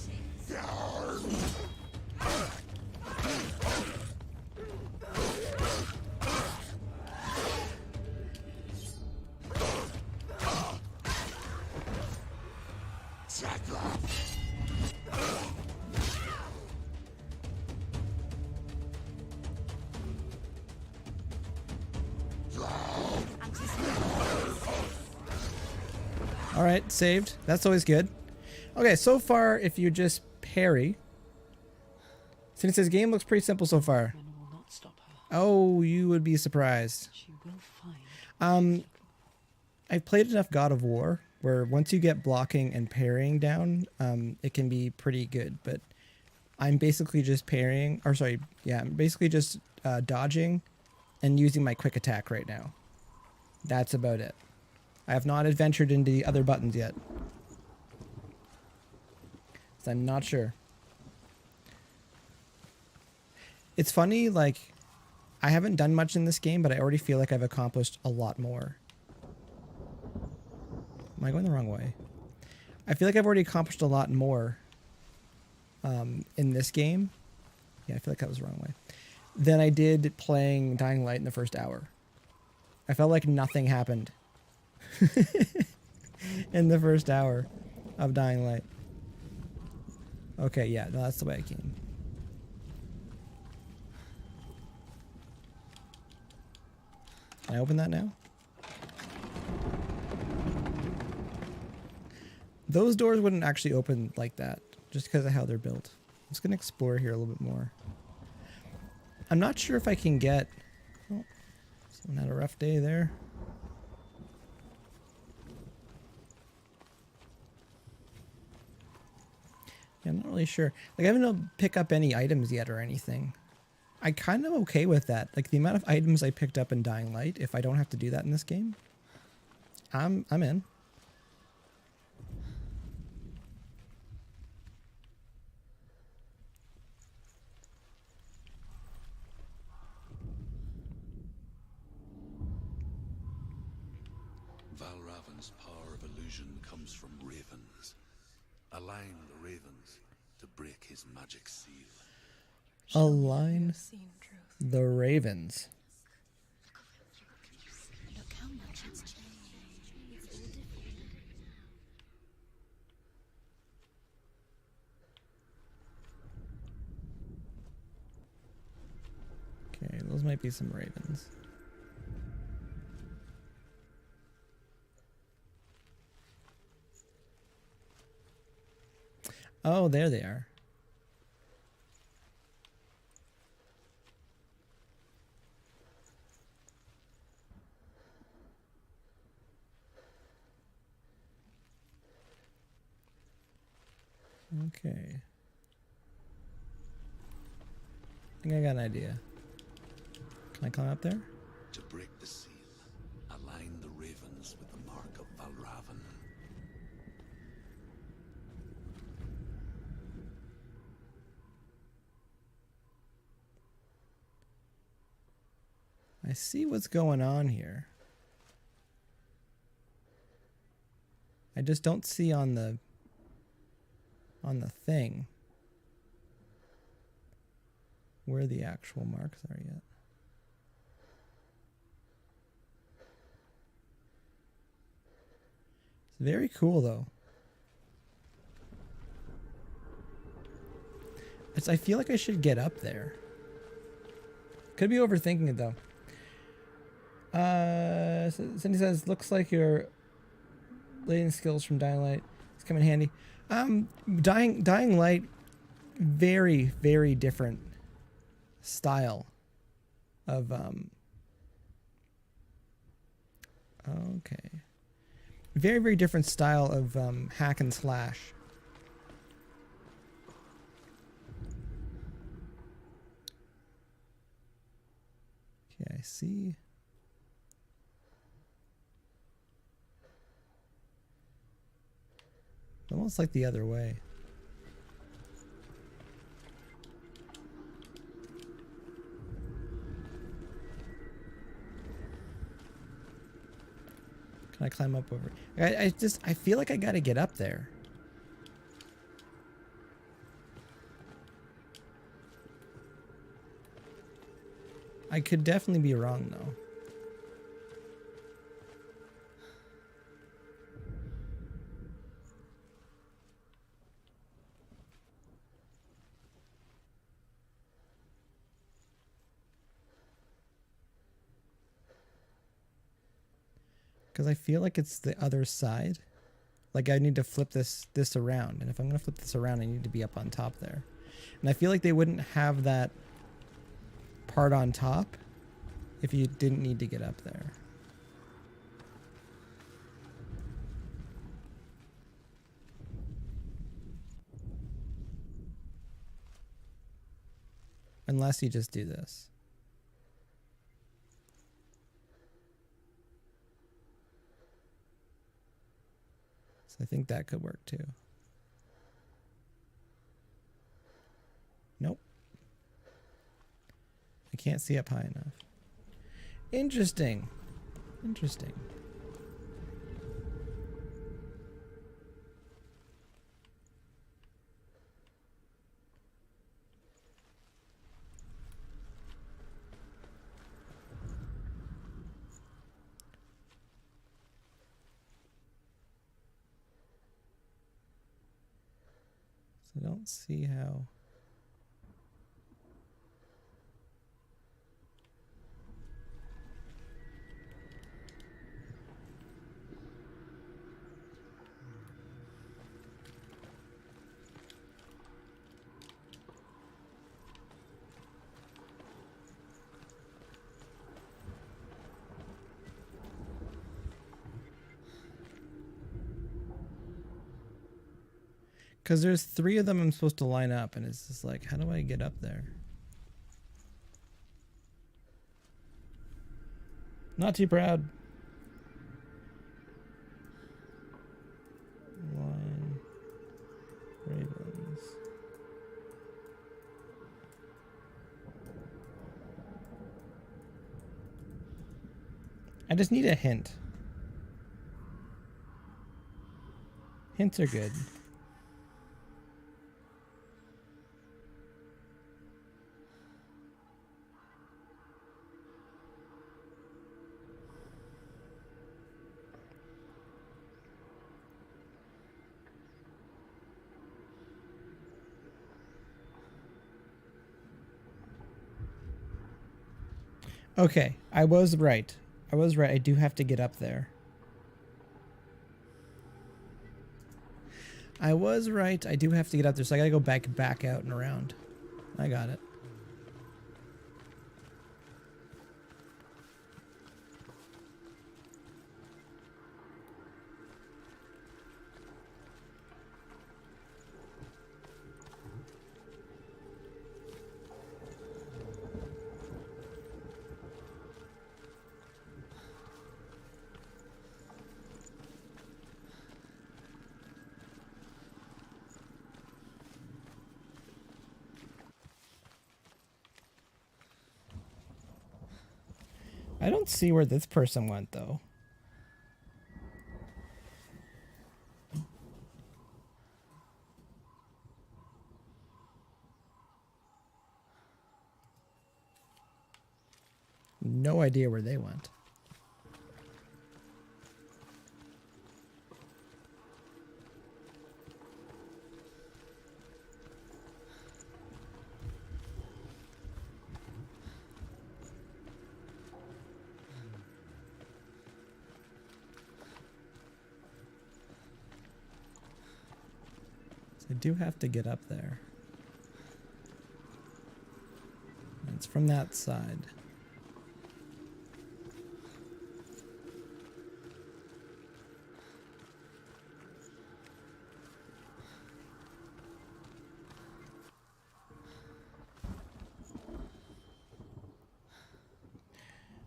S1: All right, saved. That's always good. Okay, so far, if you just parry, since this game looks pretty simple so far.
S2: Men will not stop her.
S1: Oh, you would be surprised.
S2: She will find.
S1: I've played enough God of War where once you get blocking and parrying down, it can be pretty good. But I'm basically just parrying, or sorry, yeah, I'm basically just dodging and using my quick attack right now. That's about it. I have not adventured into the other buttons yet. So I'm not sure. It's funny, like, I haven't done much in this game, but I already feel like I've accomplished a lot more. Am I going the wrong way? I feel like I've already accomplished a lot more in this game. Yeah, I feel like that was the wrong way. Than I did playing Dying Light in the first hour. I felt like nothing happened in the first hour of Dying Light. Okay, yeah, no, that's the way I came. Can I open that now? Those doors wouldn't actually open like that, just because of how they're built. I'm just going to explore here a little bit more. I'm not sure if I can get... Oh, someone had a rough day there. Yeah, I'm not really sure. Like, I haven't been able to pick up any items yet or anything. I kind of okay with that. Like, the amount of items I picked up in Dying Light, if I don't have to do that in this game, I'm in.
S6: Valravan's power of illusion comes from ravens. Align the ravens to break his magic seal.
S1: Align
S7: Seen truth.
S1: the ravens.
S3: Look how much it's changed. It's all different.
S1: Okay, those might be some ravens. Oh, there they are. Okay. I think I got an idea. Can I climb up there?
S6: To break the seal, align the ravens with the mark of Valravan.
S1: I see what's going on here. I just don't see on the thing where the actual marks are yet. It's very cool though. I feel like I should get up there. Could be overthinking it though. Cindy says, looks like your lading skills from Dying Light is coming in handy. Dying Light, very, very different style of okay. Very, very different style of hack and slash. Okay, I see. Almost like the other way. Can I climb up over? I feel like I gotta get up there. I could definitely be wrong though. Because I feel like it's the other side. Like I need to flip this around. And if I'm going to flip this around, I need to be up on top there. And I feel like they wouldn't have that part on top if you didn't need to get up there. Unless you just do this. So I think that could work too. Nope. I can't see up high enough. Interesting. Interesting. So I don't see how. Because there's 3 of them I'm supposed to line up, and it's just like, how do I get up there? Not too proud. Lion. Ravens. I just need a hint. Hints are good. Okay, I was right. I was right. I do have to get up there. I was right. I do have to get up there, so I gotta go back out and around. I got it. I don't see where this person went, though. no idea where they went. I do have to get up there. It's from that side.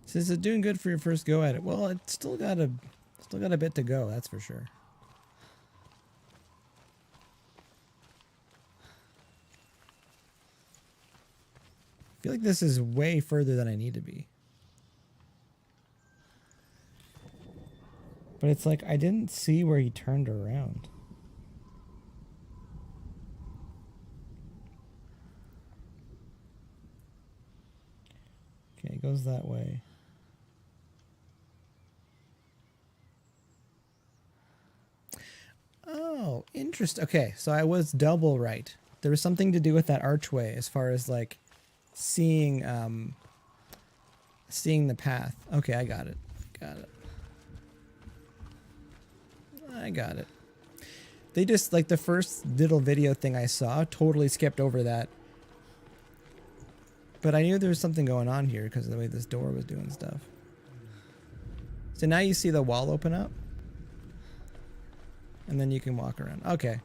S1: Says it's doing good for your first go at it. Well, it's still got a bit to go, that's for sure. I feel like this is way further than I need to be. But it's like I didn't see where he turned around. Okay, it goes that way. Oh, interesting. Okay, so I was double right. There was something to do with that archway as far as like seeing the path. Okay, I got it. I got it. They just, like, the first little video thing I saw totally skipped over that. But I knew there was something going on here because of the way this door was doing stuff. So now you see the wall open up. And then you can walk around. Okay.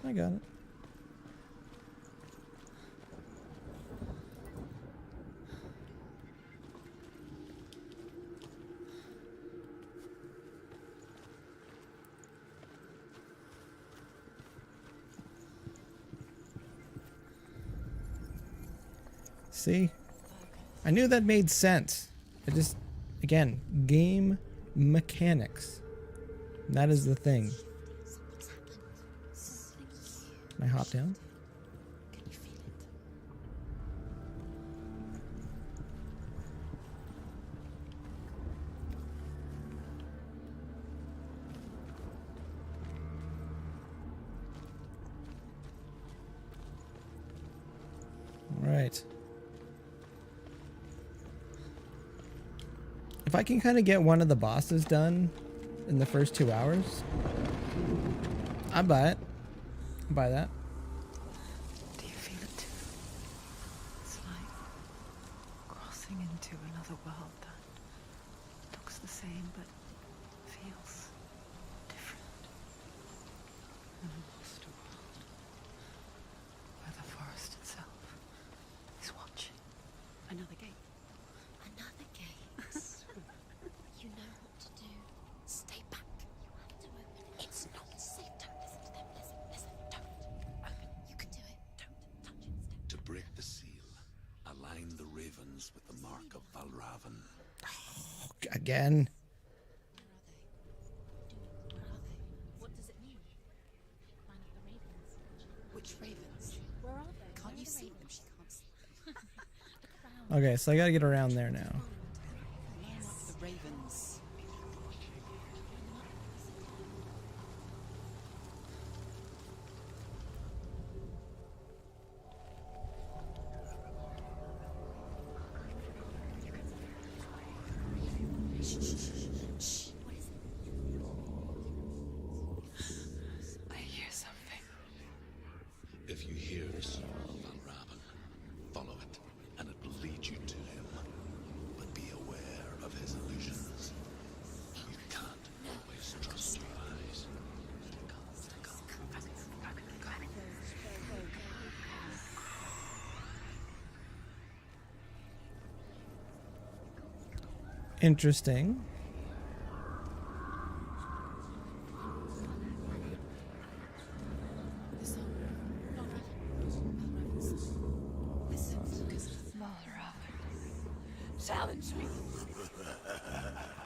S1: I got it. See? I knew that made sense. It just, again, game mechanics. That is the thing. Can I hop down?
S3: Can you feel it?
S1: All right. If I can kind of get one of the bosses done in the first 2 hours, I'd buy it. I'd buy that.
S7: Do you feel it too? It's like crossing into another world that looks the same but feels different.
S2: An imposter world, where the forest itself is watching.
S3: Another gate. Another gate. You know what to do. Stay back. You have to open it. It's not safe. Don't listen to them. Listen. Don't. Open. You can do it. Don't touch it.
S6: To break the seal, align the ravens with the mark of Valravan.
S1: Again.
S3: Where are they? What does it mean? Line up the ravens. Which ravens? Where are they? Can't you see them? She can't see them.
S1: Okay, so I gotta get around there now.
S4: Line up the ravens.
S3: Shh. What is it?
S7: I hear something.
S6: If you hear the song of Valravan, follow it, and it will lead you to him. But be aware of his illusions. You can't always trust your eyes.
S1: Interesting.
S3: The song. Not ravens. Listen, because
S7: Silence me.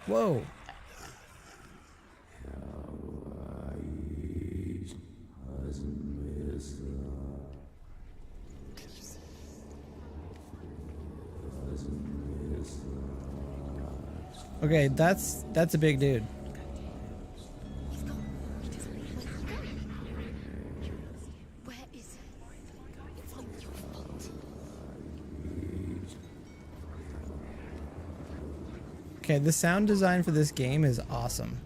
S1: Whoa. Okay, that's a big dude.
S3: He's gone. He doesn't know where he's going. Where is he? It's not your fault.
S1: Okay, the sound design for this game is awesome.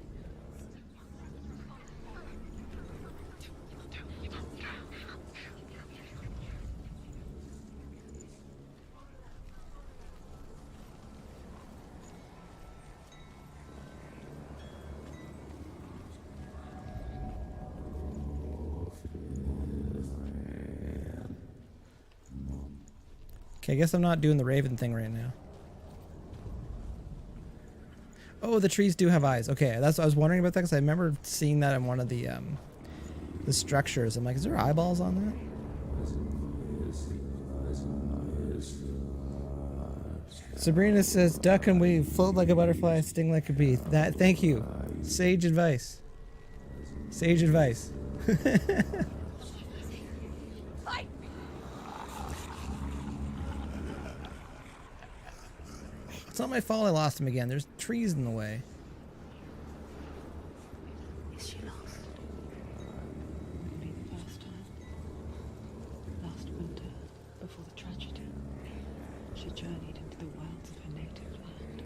S1: Okay, I guess I'm not doing the Raven thing right now. Oh, the trees do have eyes. Okay, that's I was wondering about that because I remember seeing that in one of the structures. I'm like, is there eyeballs on that? Sabrina says, "Duck and weave, float like a butterfly, sting like a bee." That, thank you, sage advice. Sage advice. It's not my fault I lost him again. There's trees in the way.
S2: Is she lost? Maybe the first time. Last winter, before the tragedy, she journeyed into the wilds of her native land,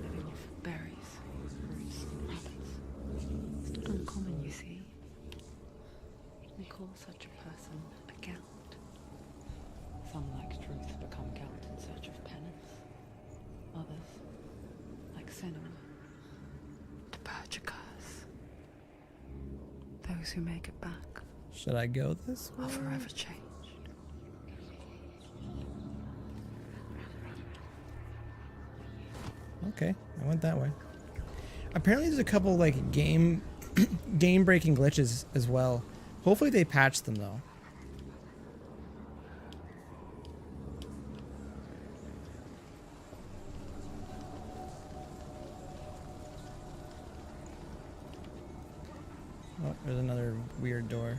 S2: living off berries, roots, and rabbits. It's not uncommon, you see. We call such a person a Gelt. Some, like Truth, become Gelt in search of penance. Others, like Senua, to purge a curse. Those who make it back
S1: Should I go this way?
S2: are forever changed.
S1: Okay, I went that way. Apparently there's a couple like game breaking glitches as well. Hopefully they patch them though. Oh, there's another weird door.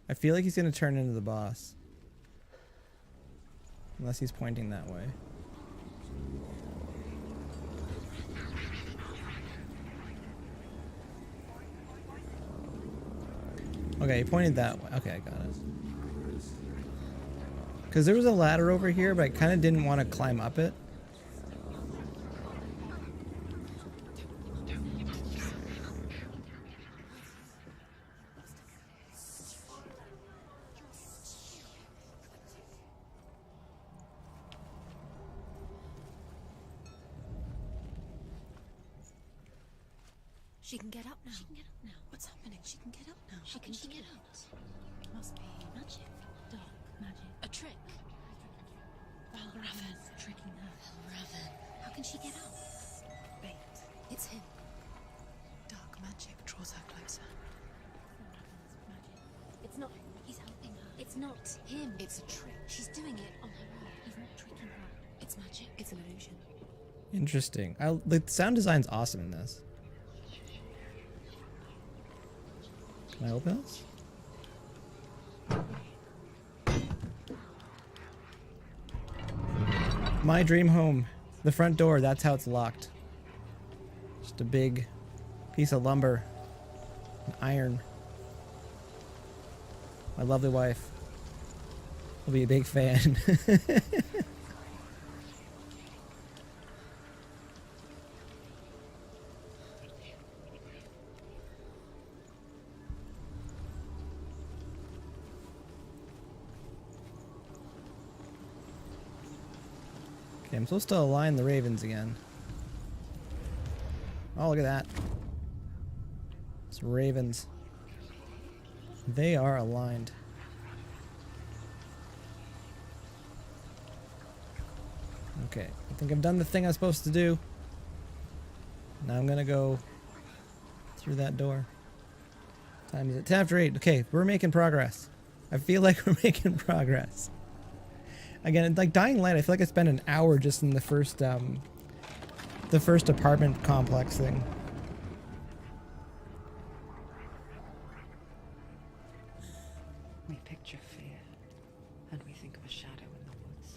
S1: I feel like he's gonna turn into the boss. Unless he's pointing that way. Okay, he pointed that way. Okay, I got it. Because there was a ladder over here, but I kind of didn't want to climb up it.
S3: She can get up now. She can get up now. What's happening? She can get up now. How can she get out? It must be magic. Dark magic. A trick. Raven's tricking her. Raven. How can she get out? Bait. It's him. Dark magic draws her closer. It's not. He's helping her. It's not him. It's a trick. She's doing it on her own. He's not tricking her. It's magic. It's an illusion.
S1: Interesting. The sound design's awesome in this. Can I open this? My dream home. The front door, that's how it's locked. Just a big piece of lumber. An iron. My lovely wife will be a big fan. Okay, I'm supposed to align the ravens again. Oh, look at that. It's ravens. They are aligned. Okay, I think I've done the thing I'm supposed to do. Now I'm gonna go through that door. Time is it? 10 after 8. Okay, we're making progress. I feel like we're making progress. Again, like Dying Light, I feel like I spent an hour just in the first apartment complex thing.
S2: We picture fear, And we think of a shadow in the woods,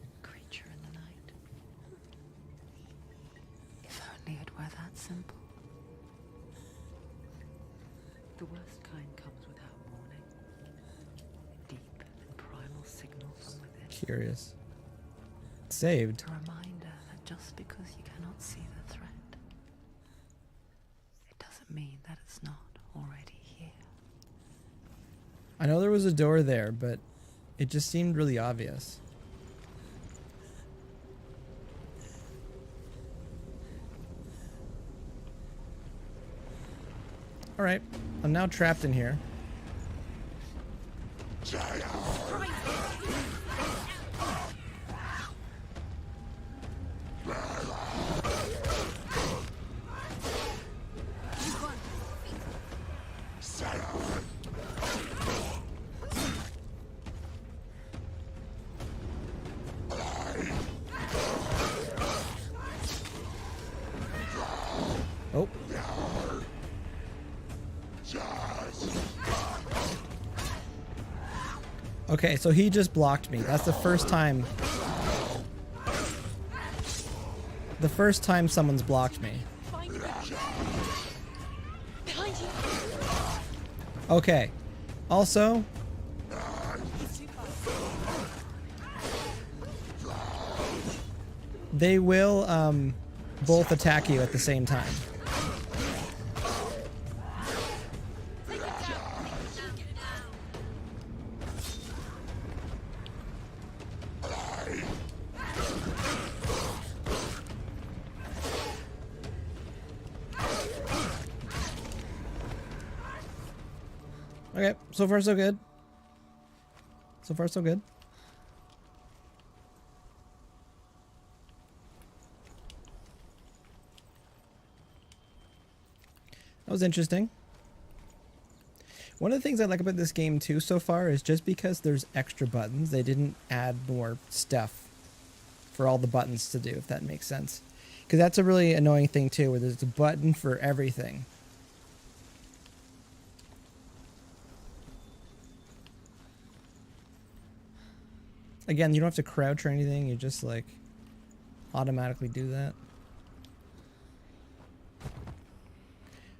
S2: a creature in the night. If only it were that simple. The worst kind comes without warning. A deep and primal signal from within.
S1: Curious. Saved.
S2: A reminder that just because you cannot see the threat, it doesn't mean that it's not already here.
S1: I know there was a door there, but it just seemed really obvious. Alright, I'm now trapped in here. Oh. Okay, so he just blocked me. That's the first time. The first time someone's blocked me. Okay. Also, they will both attack you at the same time. Okay, so far so good. So far so good. That was interesting. One of the things I like about this game too so far is just because there's extra buttons, they didn't add more stuff for all the buttons to do, if that makes sense. Because that's a really annoying thing too, where there's a button for everything. Again, you don't have to crouch or anything, you just like automatically do that.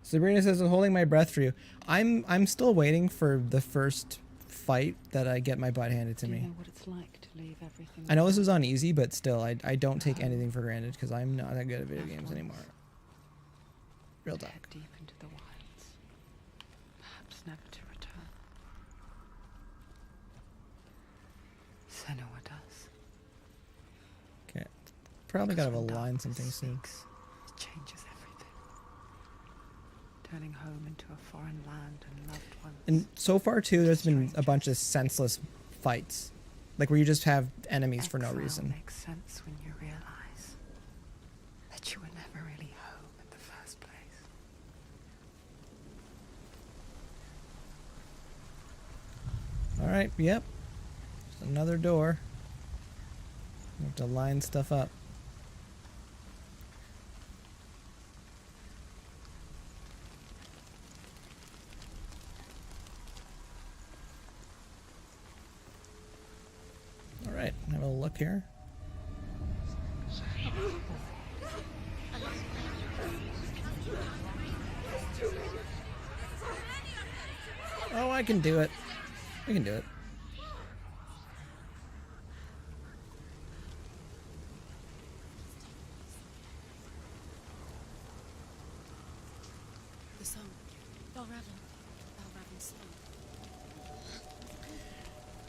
S1: Sabrina says, I'm holding my breath for you. I'm still waiting for the first fight that I get my butt handed to me.
S2: Do you know what it's like to leave everything?
S1: I know this is on easy, but still, I don't take anything for granted because I'm not that good at video games anymore. Real talk.
S2: Head deep into the wilds, perhaps never to return. Senua does.
S1: Okay, probably gotta align something soon.
S2: It changes everything. Turning home into a foreign land and loved ones.
S1: And so far too, there's been a bunch of senseless fights, like where you just have enemies for no
S2: Exile
S1: reason.
S2: makes sense when you realize that you were never really home in the first place.
S1: All right, yep. Just another door. We have to line stuff up. All right, have a look here. Oh, I can do it. We can do it.
S3: The song. Balravan. Balravan's song.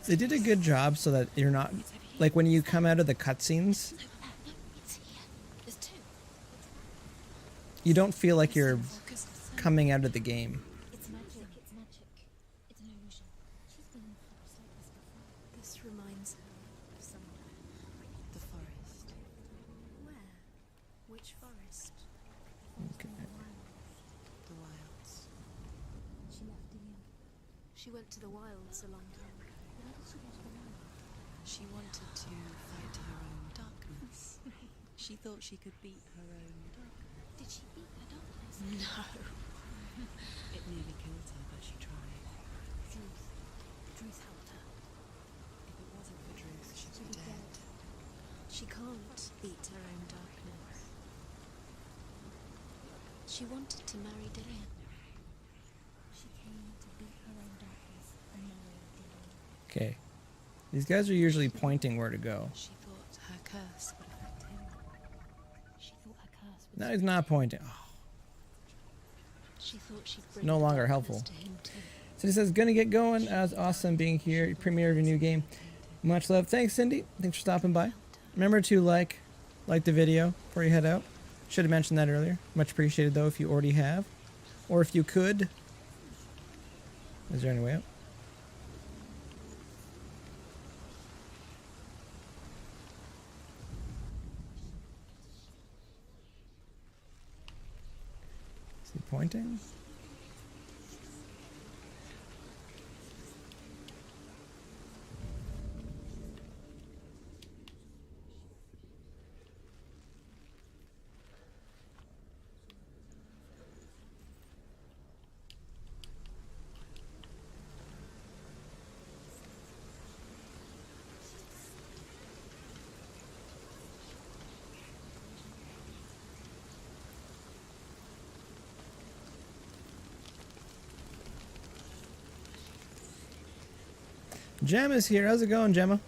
S1: They did a good job so that you're not, like when you come out of the cutscenes,
S3: No, it's here. There's two.
S1: you don't feel like you're
S3: Focus the sun.
S1: coming out of the game.
S3: It's magic. It's magic. It's an illusion. She's been in a forest like this before. This reminds her of somewhere. The forest. Where? Which forest?
S1: Okay.
S3: The wilds. She left again. She went to the wilds a long time ago. Why did she go to the wilds?
S4: She wanted to fight her own darkness. She thought she could beat her own darkness.
S3: Did she beat her darkness?
S4: No. It nearly killed her, but she tried.
S3: Truth. Truth helped her. She can't beat her own darkness. She wanted to marry Dillian. She came to beat her own darkness and marry Dillian.
S1: Okay. These guys are usually pointing where to go.
S4: She thought her curse would affect him.
S3: She thought her curse would
S1: Now he's not pointing. Oh,
S3: She thought she'd
S1: it's
S3: bring
S1: no
S3: the
S1: longer
S3: darkness
S1: helpful.
S3: to him too.
S1: So he says, gonna get going. As awesome being here. Premiere of a new game. Much love. Thanks, Cindy. Thanks for stopping by. Remember to like the video before you head out. Should have mentioned that earlier. Much appreciated though if you already have. Or if you could. Is there any way out? Is he pointing? Gemma's here. How's it going, Gemma?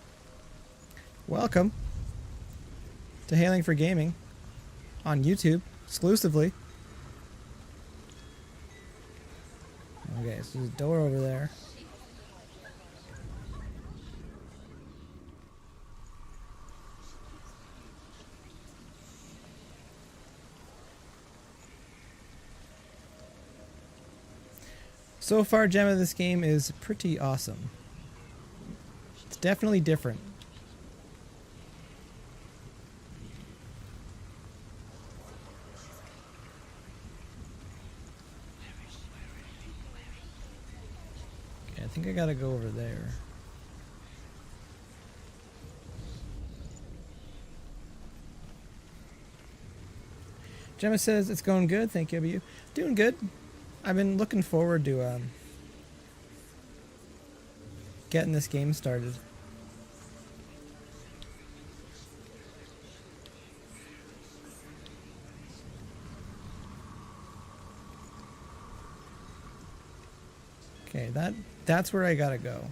S1: Welcome to HeyLangford Gaming on YouTube exclusively. Okay, so there's a door over there. So far, Gemma, this game is pretty awesome. It's definitely different. Okay, I think I gotta go over there. Gemma says it's going good. Thank you, you. Doing good. I've been looking forward to getting this game started. Okay, that's where I gotta go.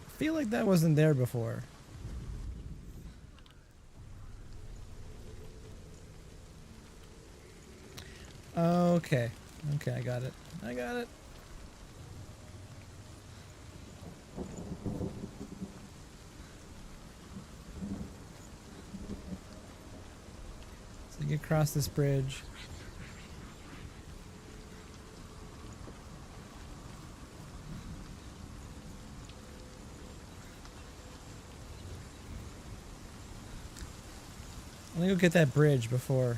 S1: I feel like that wasn't there before. Okay. Okay, I got it. I got it. So you get across this bridge. I'm gonna go get that bridge before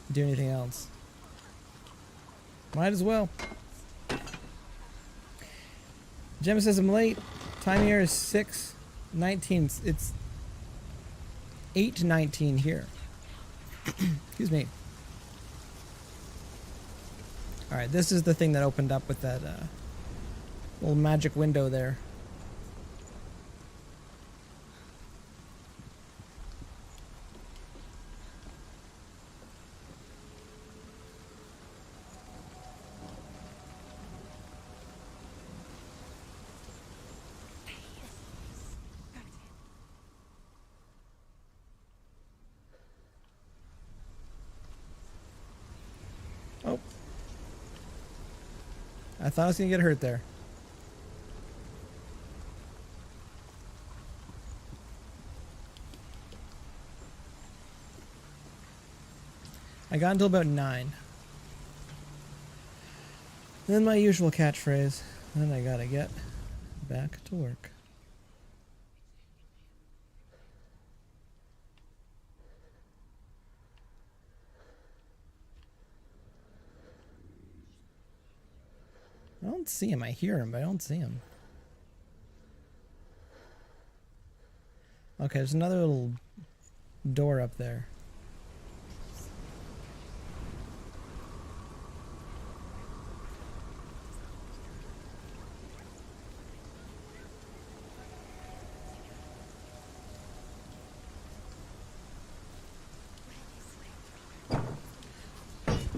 S1: I do anything else. Might as well. Gemma says I'm late. Time here is 6:19. It's 8:19 here. Excuse me. Alright, this is the thing that opened up with that little magic window there. Oh. I thought I was going to get hurt there. I got until about 9. Then my usual catchphrase. Then I gotta get back to work. I don't see him. I hear him, but I don't see him. Okay, there's another little door up there.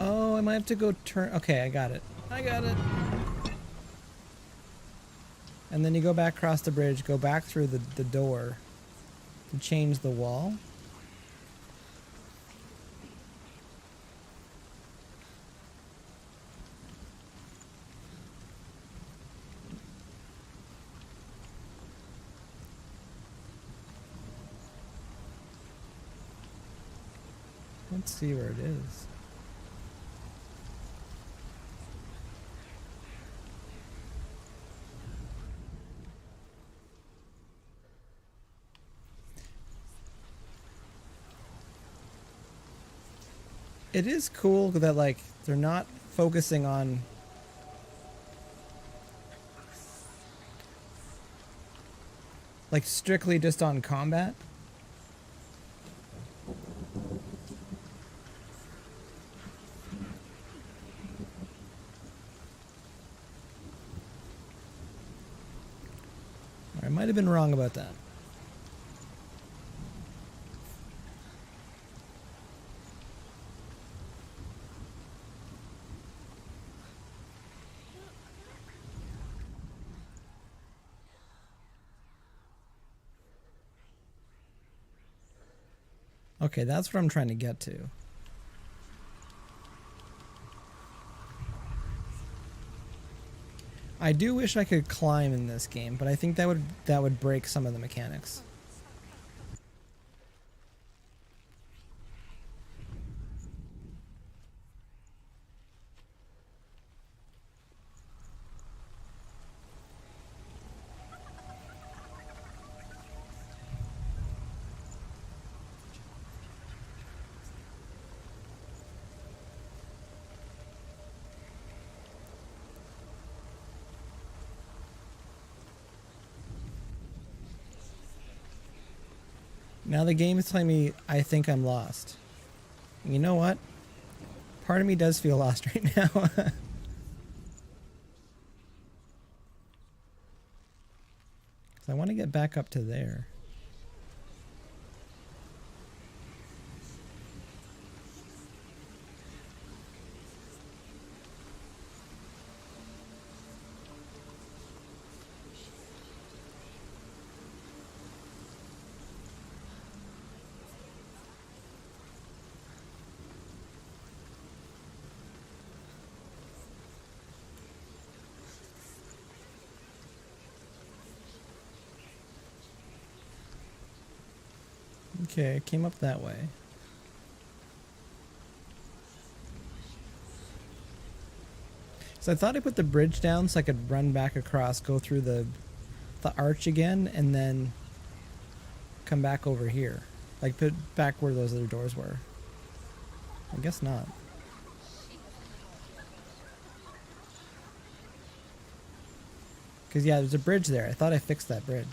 S1: Oh, I might have to go turn. Okay, I got it. I got it. And then you go back across the bridge, go back through the door to change the wall. Let's see where it is. It is cool that, like, they're not focusing on like strictly just on combat. I might have been wrong about that. Okay, that's what I'm trying to get to. I do wish I could climb in this game, but I think that would break some of the mechanics. Now the game is telling me I think I'm lost. You know what? Part of me does feel lost right now. I want to get back up to there. Okay, it came up that way. So I thought I put the bridge down so I could run back across, go through the arch again, and then come back over here. Like put back where those other doors were. I guess not. Because yeah, there's a bridge there. I thought I fixed that bridge.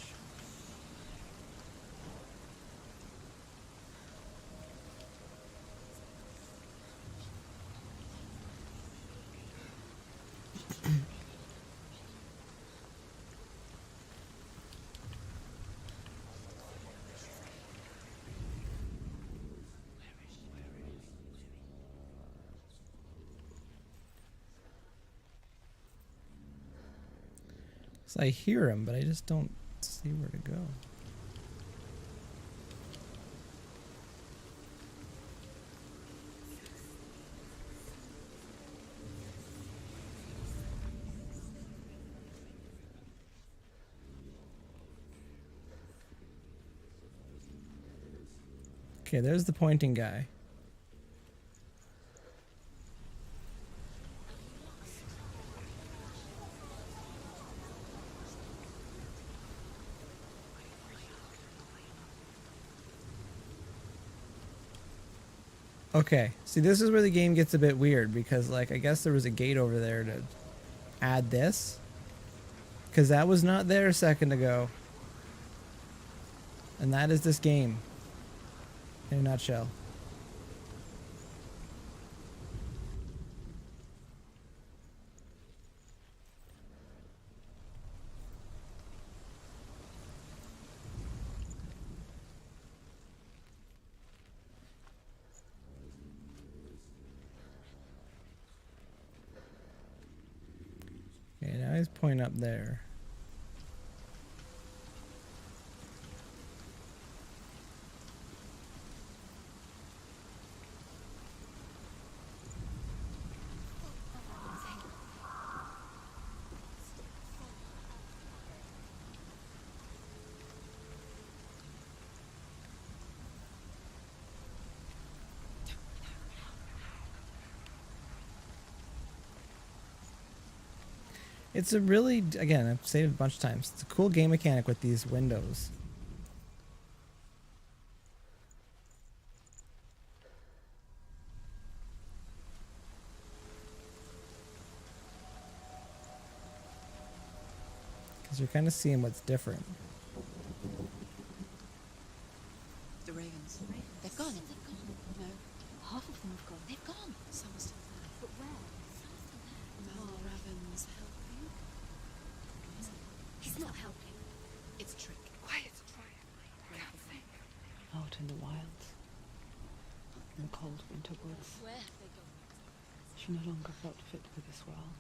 S1: So I hear him, but I just don't see where to go. Okay, there's the pointing guy. Okay, see this is where the game gets a bit weird because like I guess there was a gate over there to add this, because that was not there a second ago. And that is this game in a nutshell. Okay, now he's pointing up there. It's a really, again, I've said it a bunch of times, it's a cool game mechanic with these windows. Because you're kind of seeing what's different.
S4: The ravens. They've gone. No.
S3: Half of them have gone.
S4: They've gone. Some are still there.
S3: But where?
S4: Mal Raven's helping.
S3: He's not helping.
S4: It's a trick.
S3: Quiet. Try it. I can't think.
S2: Out in the wilds, in the cold winter woods,
S3: Where have they gone?
S2: she no longer felt fit for this world.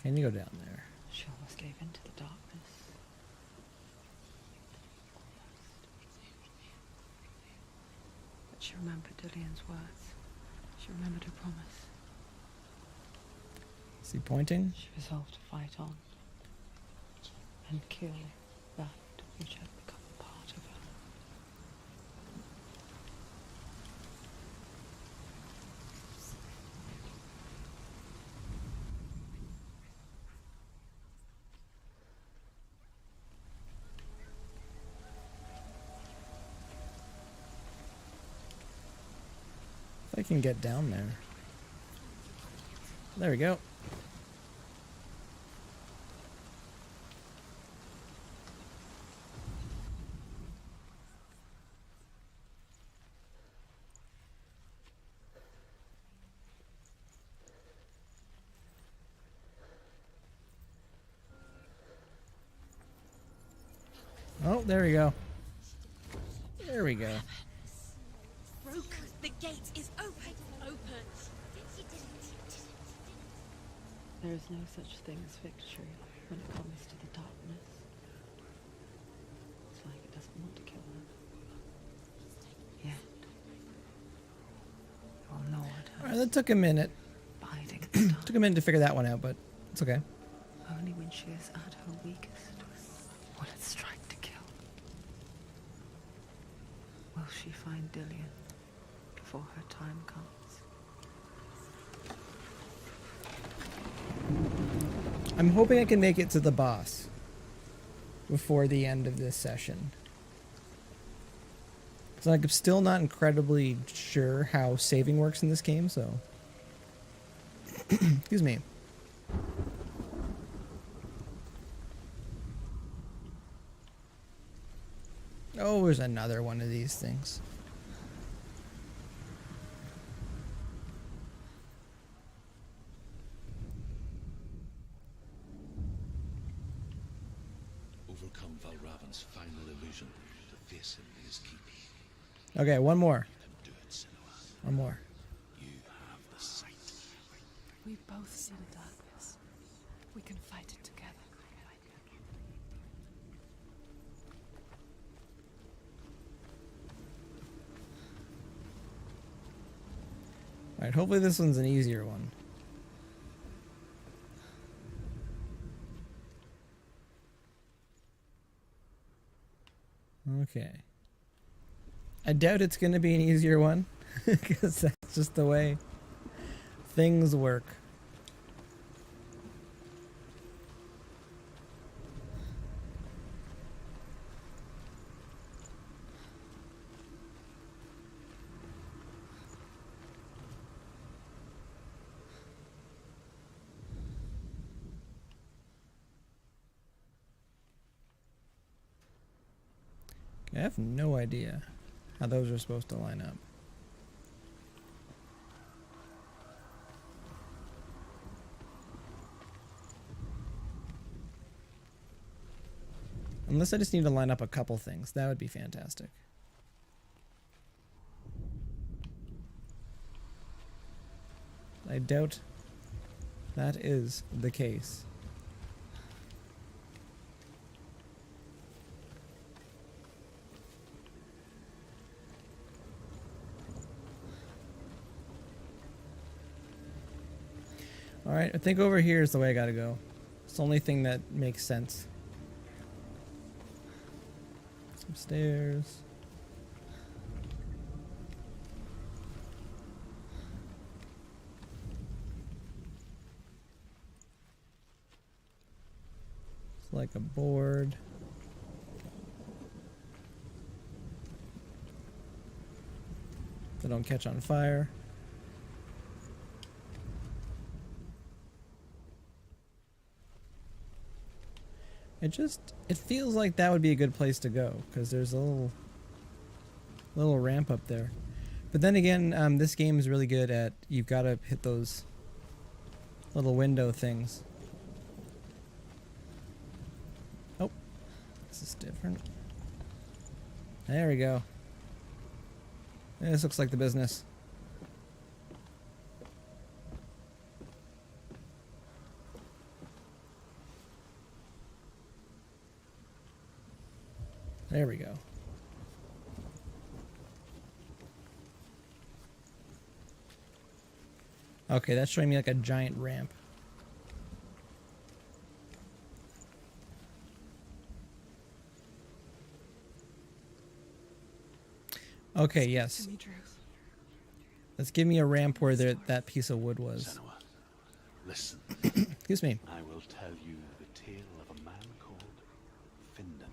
S1: Can you go down there?
S2: She almost gave in to the darkness. But she remembered Dillian's words. She remembered her promise.
S1: Is he pointing?
S2: She resolved to fight on and kill that which had become a part of her.
S1: If I can get down there. There we go. Oh, there we go. There we go.
S3: Broken. The gate is open. Open.
S2: There is no such thing as victory when it comes to the darkness. It's like it doesn't want to kill her. Yet. It will gnaw at her,
S1: Alright, that took a minute.
S2: biding the dark.
S1: Took a minute to figure that one out, but it's okay.
S2: Only when she is at her weakest will it strike to kill. Will she find Dillian before her time comes?
S1: I'm hoping I can make it to the boss before the end of this session. So like, I'm still not incredibly sure how saving works in this game, so excuse me. Oh, there's another one of these things.
S6: Overcome Valravan's final illusion. To face him is keep.
S1: Okay, one more.
S6: You can do it, Senua.
S1: One more.
S6: You have the sight.
S7: We both see the darkness. We can fight it together.
S1: Alright, hopefully this one's an easier one. Okay. I doubt it's going to be an easier one, because that's just the way things work. I have no idea how those are supposed to line up. Unless I just need to line up a couple things. That would be fantastic. I doubt that is the case. Alright, I think over here is the way I gotta go. It's the only thing that makes sense. Some stairs. It's like a board. They don't catch on fire. It feels like that would be a good place to go because there's a little ramp up there. But then again, this game is really good at, you've got to hit those little window things. Oh, this is different. There we go. This looks like the business. There we go. Okay, that's showing me like a giant ramp. Okay, yes. Let's give me a ramp where that piece of wood was.
S5: Senua, listen.
S1: Excuse me.
S5: I will tell you the tale of a man called Findan.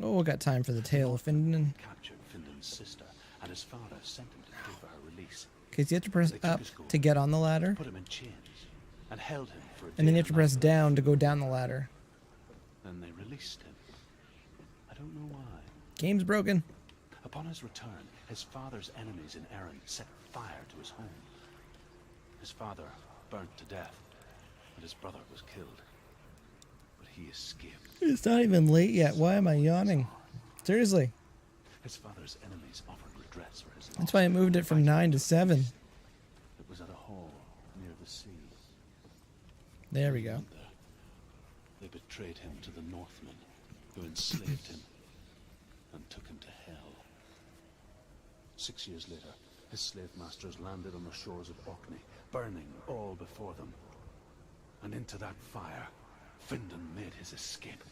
S1: Oh, we got time for the tale of Findan.
S5: Captured Findan's sister, and his father sent him to pay for her release.
S1: Okay, so you have to press
S5: They took
S1: up
S5: his gold,
S1: to get on the ladder,
S5: put him in chains, and held him for a
S1: and then
S5: day
S1: you have to
S5: and
S1: press
S5: night.
S1: down to go down the ladder.
S5: Then they released him. I don't know why.
S1: Game's broken.
S5: Upon his return, his father's enemies in Erin set fire to his home. His father burnt to death, and his brother was killed. But he escaped.
S1: It's not even late yet. Why am I yawning? Seriously.
S5: His father's enemies offered redress for his loss.
S1: That's why I moved it from 9 to 7.
S5: It was at a hall near the sea.
S1: There we go.
S5: They betrayed him to the Northmen, who enslaved him and took him to hell. 6 years later, his slave masters landed on the shores of Orkney, burning all before them. And into that fire, Findan made his escape.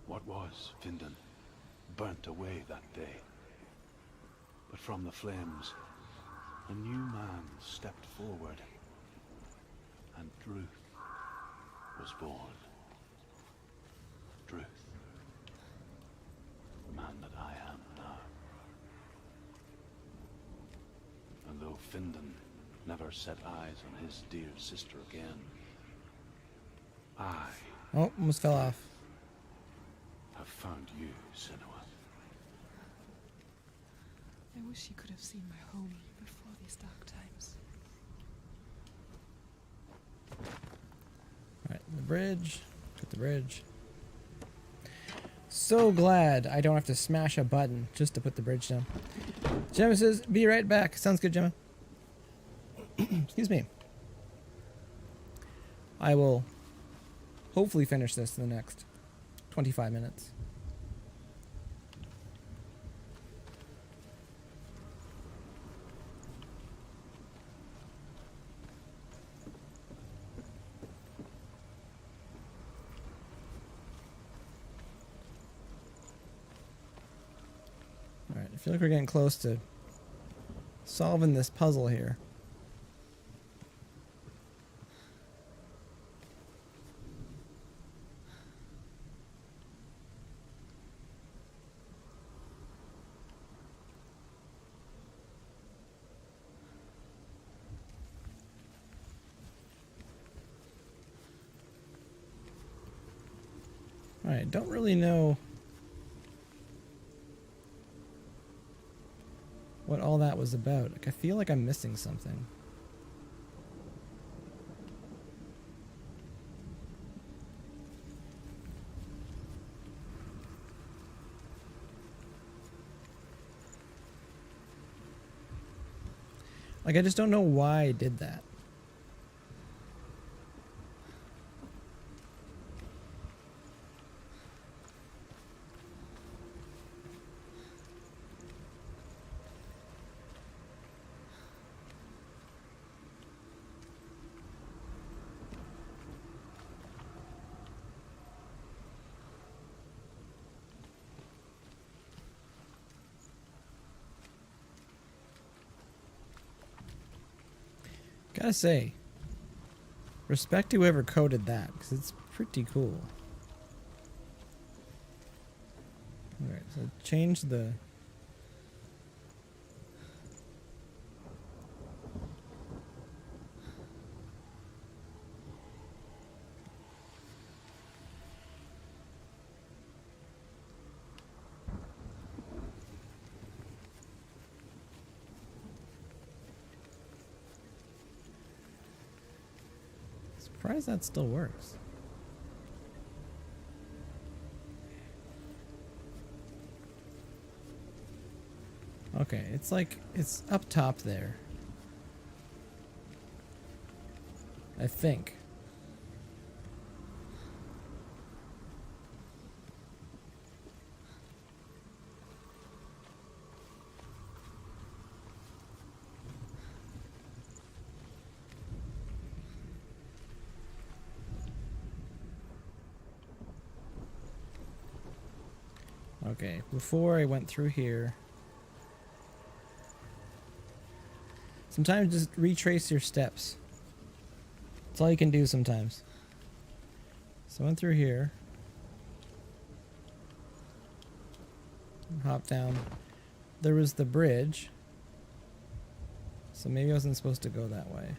S5: What was Findan burnt away that day. But from the flames, a new man stepped forward, and Druth was born. Druth, the man that I am now. And though Findan never set eyes on his dear sister again, I
S1: Oh, almost fell off.
S5: have found you, Senua.
S7: I wish you could have seen my home before these dark times.
S1: Alright, the bridge. Get the bridge. So glad I don't have to smash a button just to put the bridge down. Gemma says, be right back. Sounds good, Gemma. Excuse me. I will hopefully finish this in the next 25 minutes. Alright, I feel like we're getting close to solving this puzzle here. Alright, don't really know what all that was about. Like, I feel like I'm missing something. Like, I just don't know why I did that. Gotta say, respect to whoever coded that, because it's pretty cool. Alright, so change the... Surprised that still works. Okay, it's like, it's up top there. I think. Okay, before I went through here. Sometimes just retrace your steps. That's all you can do sometimes. So I went through here. Hop down. There was the bridge. So maybe I wasn't supposed to go that way.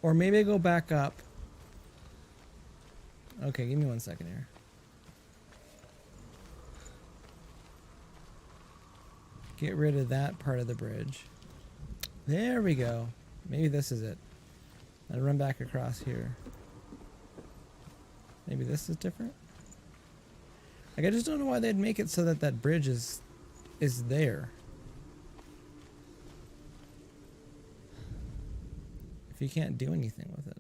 S1: Or maybe I go back up. Okay, give me 1 second here. Get rid of that part of the bridge. There we go. Maybe this is it. And run back across here. Maybe this is different? Like, I just don't know why they'd make it so that that bridge is there. If you can't do anything with it.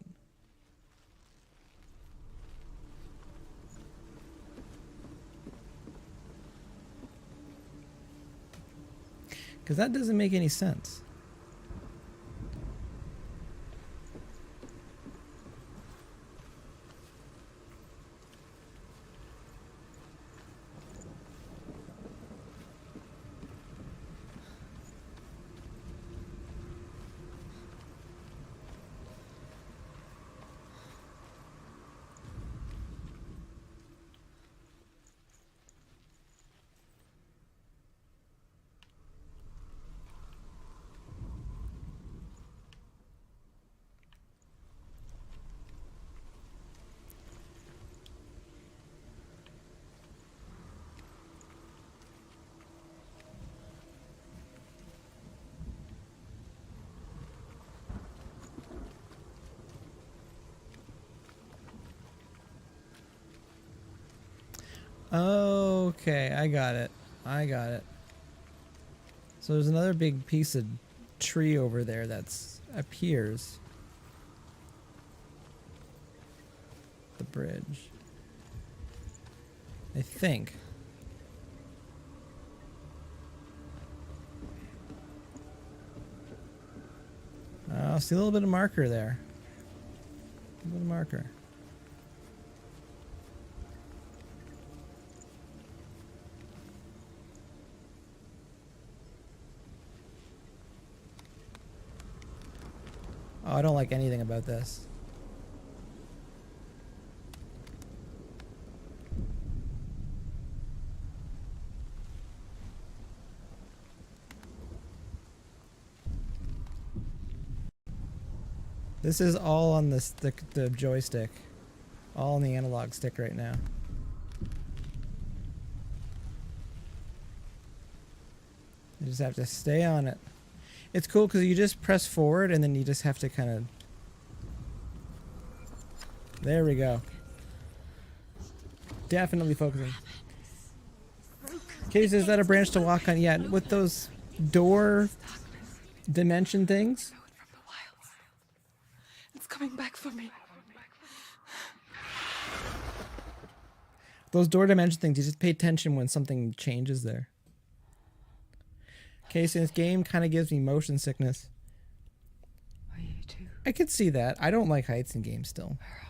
S1: Because that doesn't make any sense. Okay, I got it. I got it. So there's another big piece of tree over there that's appears. The bridge. I think. I see a little bit of marker there. A little bit of marker. Oh, I don't like anything about this. This is all on the joystick. All on the analog stick right now. You just have to stay on it. It's cool because you just press forward and then you just have to kind of... There we go. Definitely focusing. Katie says, is that a branch to walk on? Yeah, with those door dimension things.
S7: Know it from the wilds. It's coming back for me.
S1: Those door dimension things, you just pay attention when something changes there. Casey, this game kind of gives me motion sickness.
S2: Are you too?
S1: I could see that. I don't like heights in games still.
S2: Where are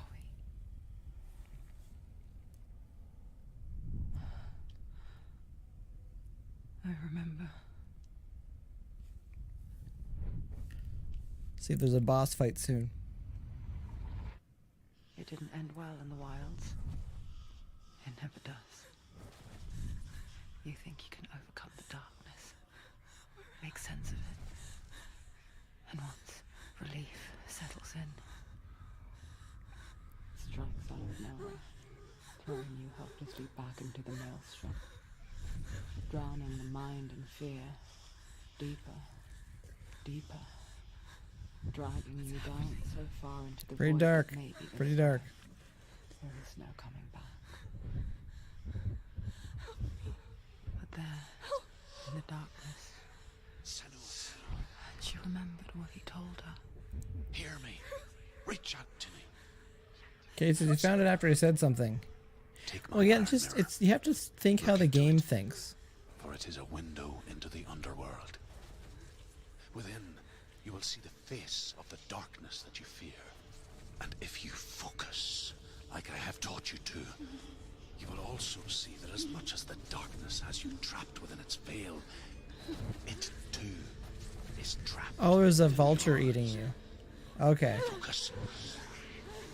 S2: we? I remember.
S1: See if there's a boss fight soon.
S2: It didn't end well in the wilds. It never does. You think you can overcome the darkness, make sense of it, and once relief settles in, it strikes out of nowhere, throwing you helplessly back into the maelstrom, drowning the mind in fear, deeper, deeper, dragging you down so far into the
S1: Pretty
S2: void
S1: dark.
S2: that maybe
S1: Pretty
S2: there's
S1: dark.
S2: There is no coming back. But there, in the darkness,
S6: Senua,
S2: she remembered what he told her.
S6: hear me. Reach out to me.
S1: Casey, you found it after I said something.
S6: Take my
S1: Well, yeah,
S6: mirror,
S1: just
S6: mirror,
S1: it's you have to think how the game thinks.
S6: for it is a window into the underworld. Within, you will see the face of the darkness that you fear. And if you focus, like I have taught you to, you will also see that as much as the darkness has you trapped within its veil, it too is trapped.
S1: Oh, there's a vulture eating you. Okay.
S6: Focus.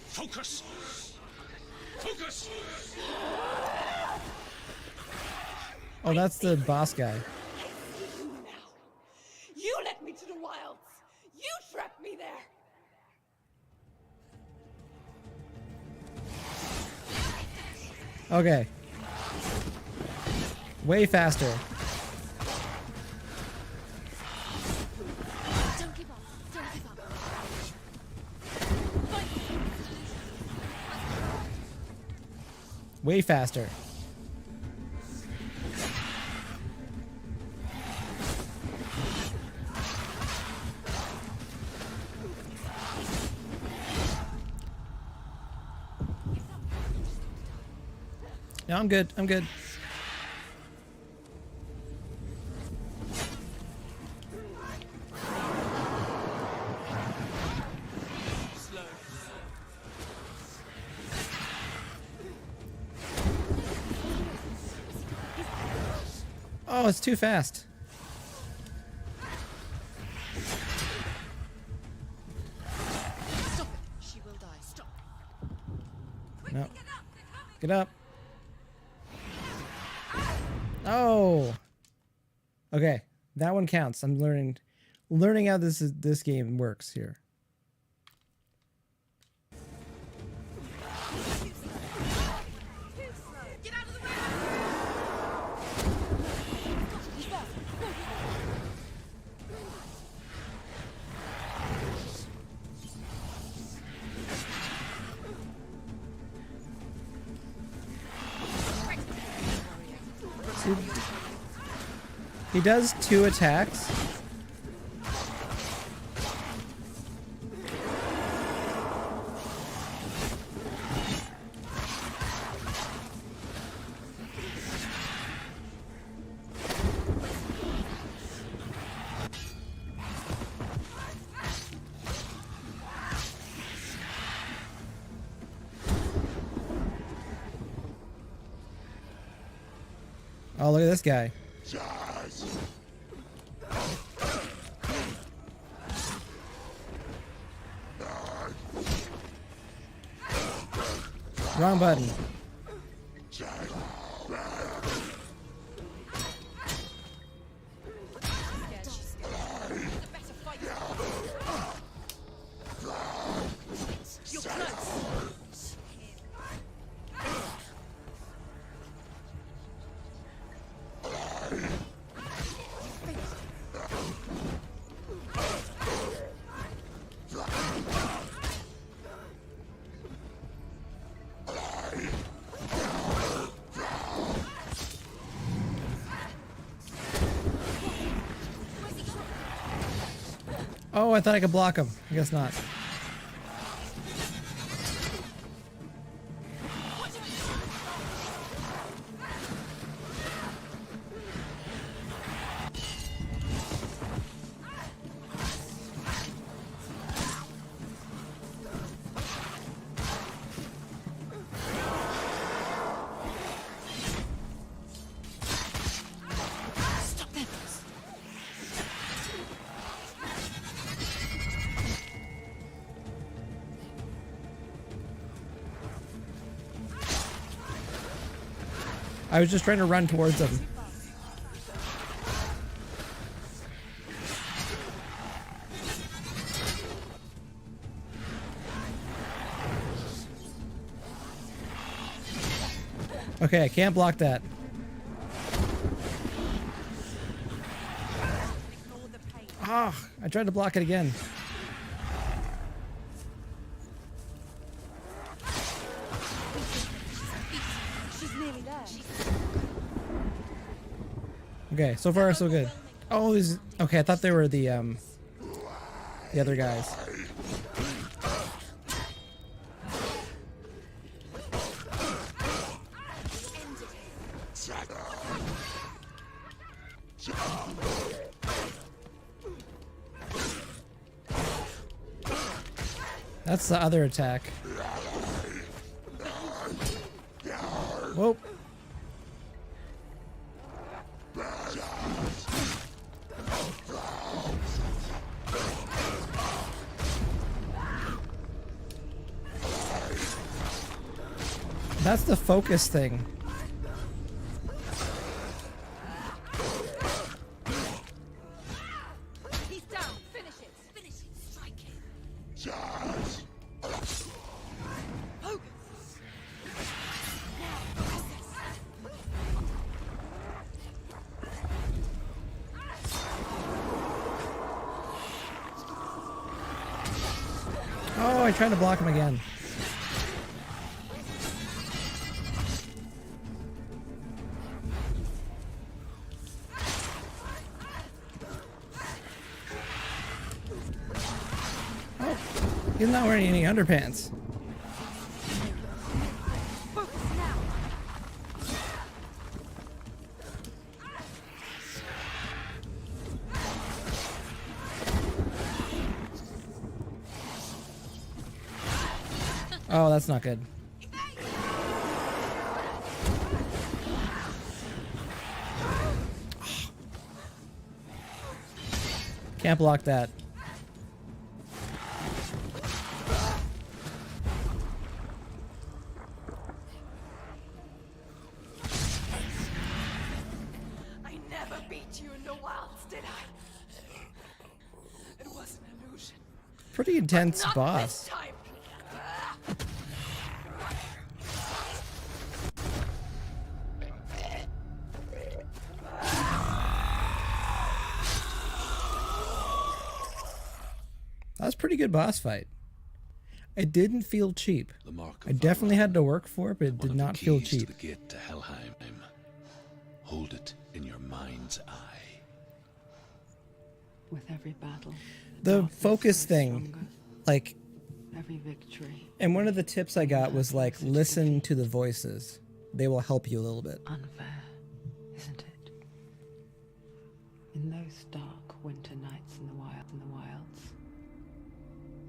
S6: Focus. Focus.
S1: Oh, that's the boss guy.
S7: You led me to the wilds. You trapped me there.
S1: Okay. Way faster.
S3: Don't give up. Don't give up.
S1: Way faster. No, I'm good. I'm good. Oh, it's too fast.
S3: Stop it. She will die. Stop.
S1: No. Get up. Oh. Okay, that one counts. I'm learning how this game works here.
S3: Get out of the way.
S1: See, he does 2 attacks. Oh, look at this guy. Wrong button. Oh, I thought I could block him. I guess not. I was just trying to run towards him. Okay, I can't block that. Ah, I tried to block it again. Okay, so far so good. Oh, okay. I thought they were the other guys. That's the other attack. Whoa. That's the focus thing.
S3: He's down. Finish it. Finish it. Strike him. Focus.
S1: Oh, I tried to block him again. He's not wearing any underpants. Oh, that's not good. Can't block that. Pretty intense boss. That was a pretty good boss fight. It didn't feel cheap. I definitely had to work for it, but it did not feel cheap.
S6: To the gate to Helheim. Hold it in your mind's eye.
S2: With every battle,
S1: The focus thing, like,
S2: every victory.
S1: and one of the tips I got was like, listen to the voices. They will help you a little bit.
S2: Unfair, isn't it? In those dark winter nights in the wilds,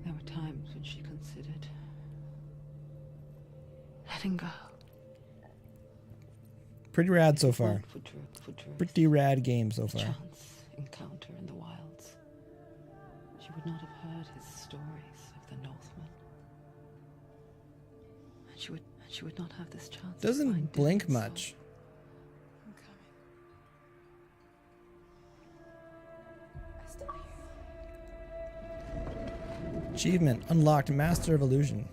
S2: there were times when she considered letting go.
S1: Pretty rad so far.
S2: For truth,
S1: Pretty rad game so far.
S2: chance encounter in the wilds. She would not have heard his stories of the Northmen. And she would not have this chance. to
S1: Doesn't
S2: find
S1: blink
S2: Dylan's soul.
S1: much.
S3: I'm coming. I still hear.
S1: Achievement unlocked, Master of Illusion.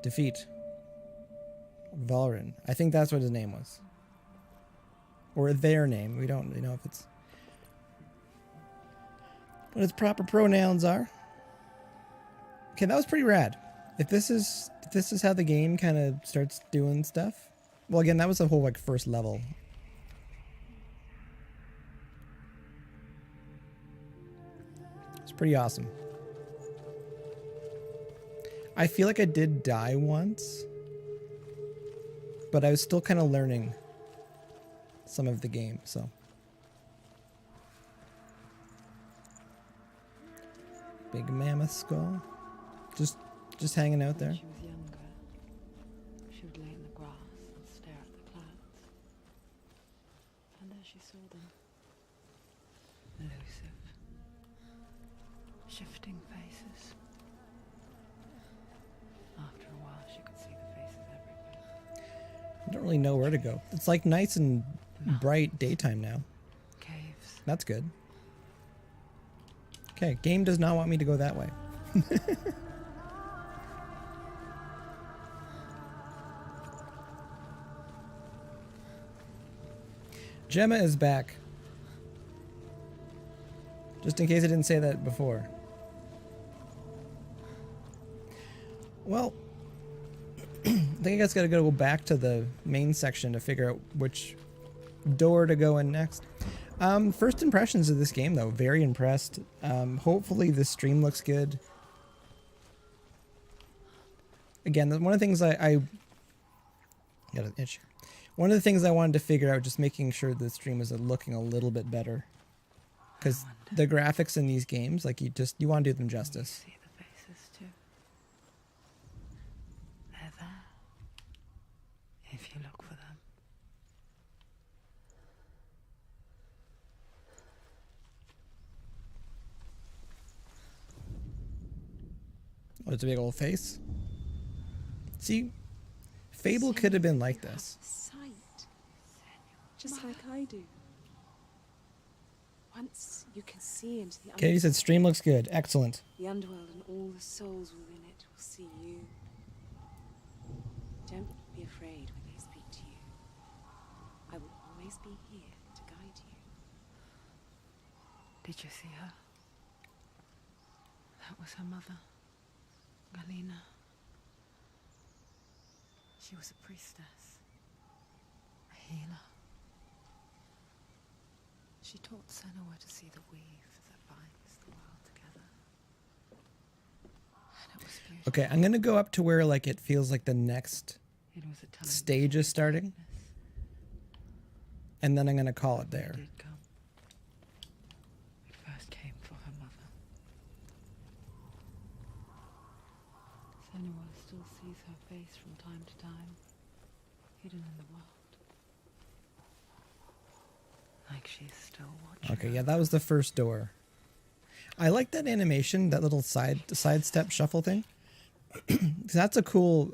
S1: Defeat Valrin. I think that's what his name was, or their name. We don't really know if it's what its proper pronouns are. Okay, that was pretty rad. If this is how the game kind of starts doing stuff. Well, again, that was the whole like first level. Pretty awesome. I feel like I did die once, but I was still kind of learning some of the game, so. Big mammoth skull. Just hanging out there.
S2: When she was younger, she would lay in the grass and stare at the clouds. And as she saw them, elusive, shifting faces. After a while, she could see the faces everywhere.
S1: I don't really know where to go. It's like nice and bright daytime now.
S2: Caves.
S1: That's good. Okay, game does not want me to go that way. Gemma is back. Just in case I didn't say that before. Well, I think I guess gotta go back to the main section to figure out which door to go in next. First impressions of this game, though, very impressed. Hopefully the stream looks good. Again, one of the things I got an itch. One of the things I wanted to figure out, just making sure the stream is looking a little bit better, because the graphics in these games, like you want to do them justice.
S2: See the faces too. They're there. If you look for them.
S1: Oh, it's a big old face. See, Fable could have been like this.
S3: Sight, just like I do. Once you can see into the
S1: Okay, you said stream looks good. Excellent.
S3: the underworld and all the souls within it will see you. Don't be afraid when they speak to you. I will always be here to guide you.
S2: Did you see her? That was her mother, Galena. She was a priestess, a healer. She taught Senua to see the weave that binds the world together. And it was beautiful.
S1: Okay, I'm gonna go up to where like it feels like the next
S2: It was a time
S1: stage is starting, and then I'm gonna call it there.
S2: It did come. It first came for her mother. Senua still sees her face from time to time, hidden in the world. Like she's still watching.
S1: Okay, yeah, that was the first door. I like that animation, that little sidestep shuffle thing. That's a cool,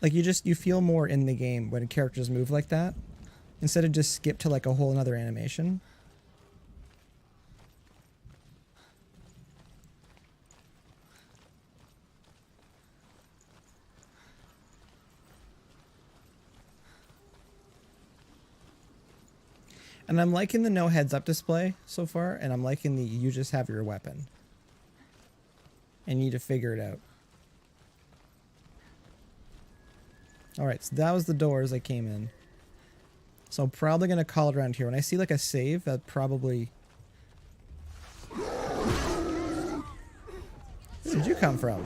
S1: like you feel more in the game when characters move like that, instead of just skip to like a whole another animation. And I'm liking the no heads up display so far, and I'm liking the you just have your weapon. And you need to figure it out. Alright, so that was the doors I came in. So I'm probably going to call it around here. When I see like a save, that probably... Where did you come from?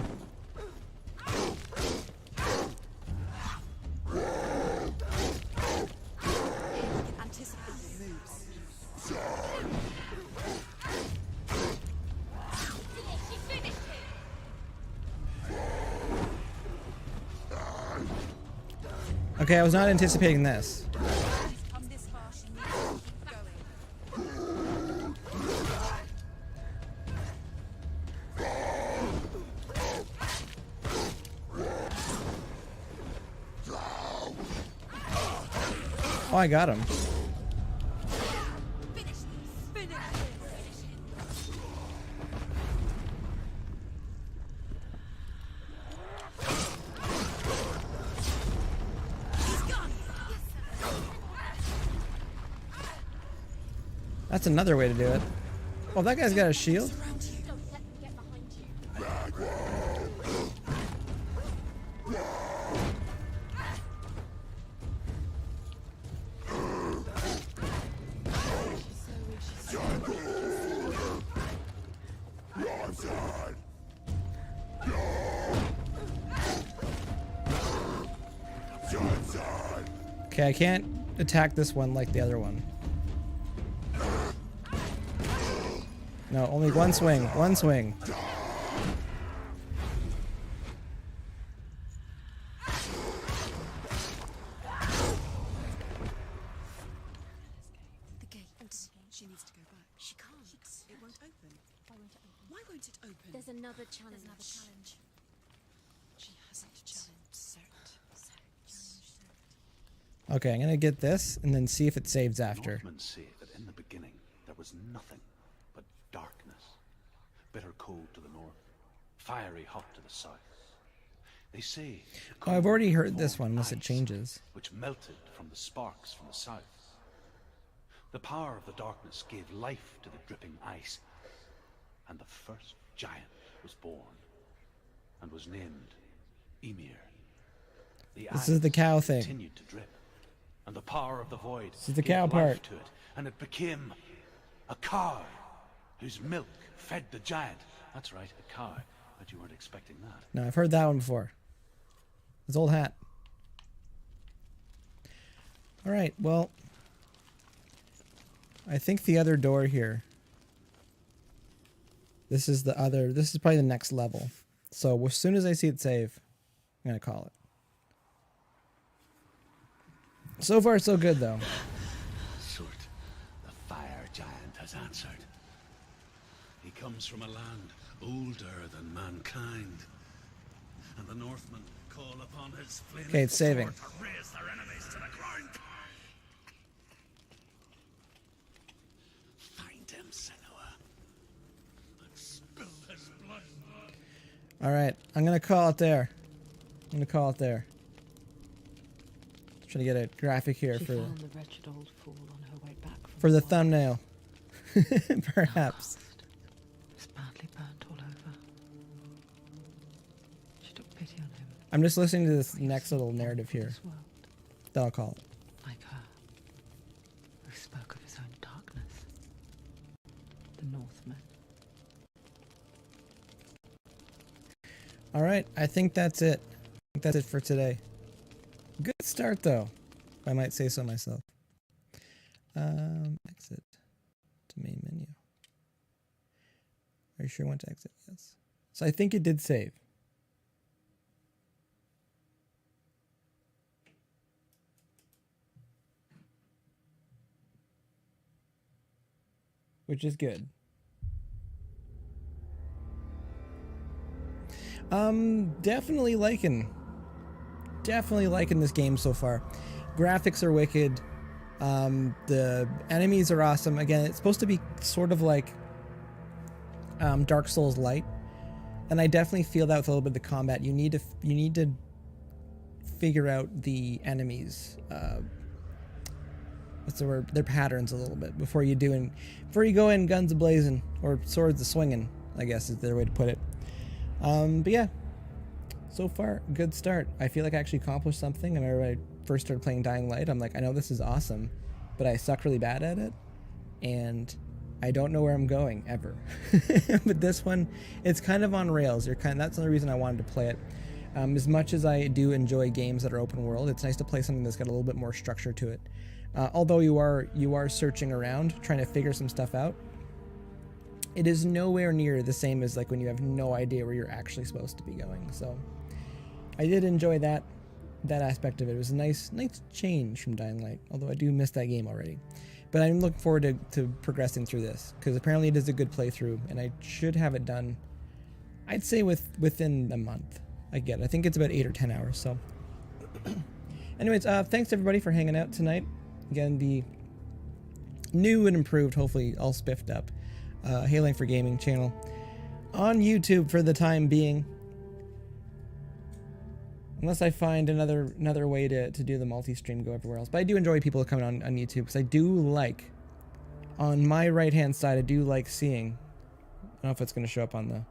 S1: Okay, I was not anticipating this. Oh, I got him. That's another way to do it. Oh, that guy's got a shield. Okay, I can't attack this one like the other one. No, only one swing. One swing.
S3: The gate. She needs to go back. She can't. It won't open. Why won't it open? Why won't it open?
S8: There's another challenge.
S3: She hasn't challenged Cert.
S1: Okay, I'm gonna get this and then see if it saves after.
S5: Northmen say that in the beginning there was nothing but darkness. Bitter cold to the north, fiery hot to the south. They say...
S1: Oh, I've already heard this one unless it changes.
S5: Which melted from the sparks from the south. The power of the darkness gave life to the dripping ice, and the first giant was born, and was named Ymir. The
S1: This is the cow thing.
S5: continued to drip, and the power of the void
S1: This is the
S5: gave
S1: cow
S5: life
S1: part.
S5: to it, and it became a cow, whose milk fed the giant. That's right, a cow. But you weren't expecting that.
S1: No, I've heard that one before. His old hat. Alright, well, I think the other door here. This is probably the next level. So as soon as I see it save, I'm gonna call it. So far so good though.
S5: Sort, the fire giant has answered. He comes from a land older than mankind, and the Northmen call upon his flaming
S1: Okay, it's saving.
S5: sword to raise their enemies to the ground. Find him, Senua, and spill his blood.
S1: Alright, I'm gonna call it there. I'm gonna call it there. Trying to get a graphic here
S2: She
S1: for
S2: found the wretched old fool on her way back from
S1: the
S2: war.
S1: thumbnail. Perhaps.
S2: Was badly burnt all over. She took pity on him.
S1: I'm just listening to this next little narrative here.
S2: This world,
S1: Then I'll call it.
S2: like her, who spoke of his own darkness. The Northmen.
S1: Alright, I think that's it. I think that's it for today. Good start though, if I might say so myself. Exit to main menu. Are you sure I want to exit? Yes. So I think it did save. Which is good. Definitely liking this game so far. Graphics are wicked. The enemies are awesome. Again, it's supposed to be sort of like Dark Souls light, and I definitely feel that with a little bit of the combat. You need to figure out the enemies. What's the word? Their patterns a little bit before you go in guns a-blazing or swords a-swinging, I guess is the way to put it. But yeah, so far good start. I feel like I actually accomplished something. I remember when I first started playing Dying Light, I'm like, I know this is awesome, but I suck really bad at it, and I don't know where I'm going ever. But this one, it's kind of on rails. That's the only reason I wanted to play it. As much as I do enjoy games that are open world, it's nice to play something that's got a little bit more structure to it. Although you are searching around, trying to figure some stuff out, it is nowhere near the same as like when you have no idea where you're actually supposed to be going. So I did enjoy that aspect of it. It was a nice change from Dying Light, although I do miss that game already. But I'm looking forward to progressing through this, because apparently it is a good playthrough, and I should have it done, I'd say within a month. I think it's about 8 or 10 hours. So anyways, thanks everybody for hanging out tonight. Again, the new and improved, hopefully all spiffed up, HeyLangford GAMING channel on YouTube for the time being. Unless I find another way to do the multi-stream, go everywhere else. But I do enjoy people coming on YouTube, because I do like, on my right-hand side, I do like seeing, I don't know if it's going to show up on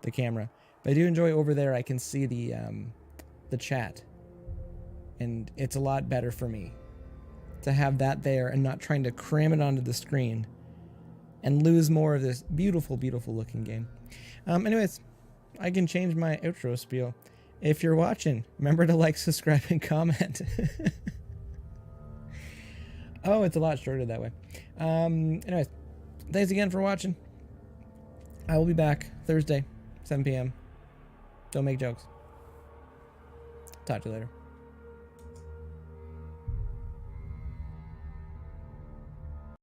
S1: the camera, but I do enjoy over there, I can see the chat. And it's a lot better for me to have that there and not trying to cram it onto the screen and lose more of this beautiful, beautiful looking game. Anyways, I can change my outro spiel. If you're watching, remember to like, subscribe, and comment. Oh, it's a lot shorter that way. Anyways, thanks again for watching. I will be back Thursday, 7 p.m. Don't make jokes. Talk to you later.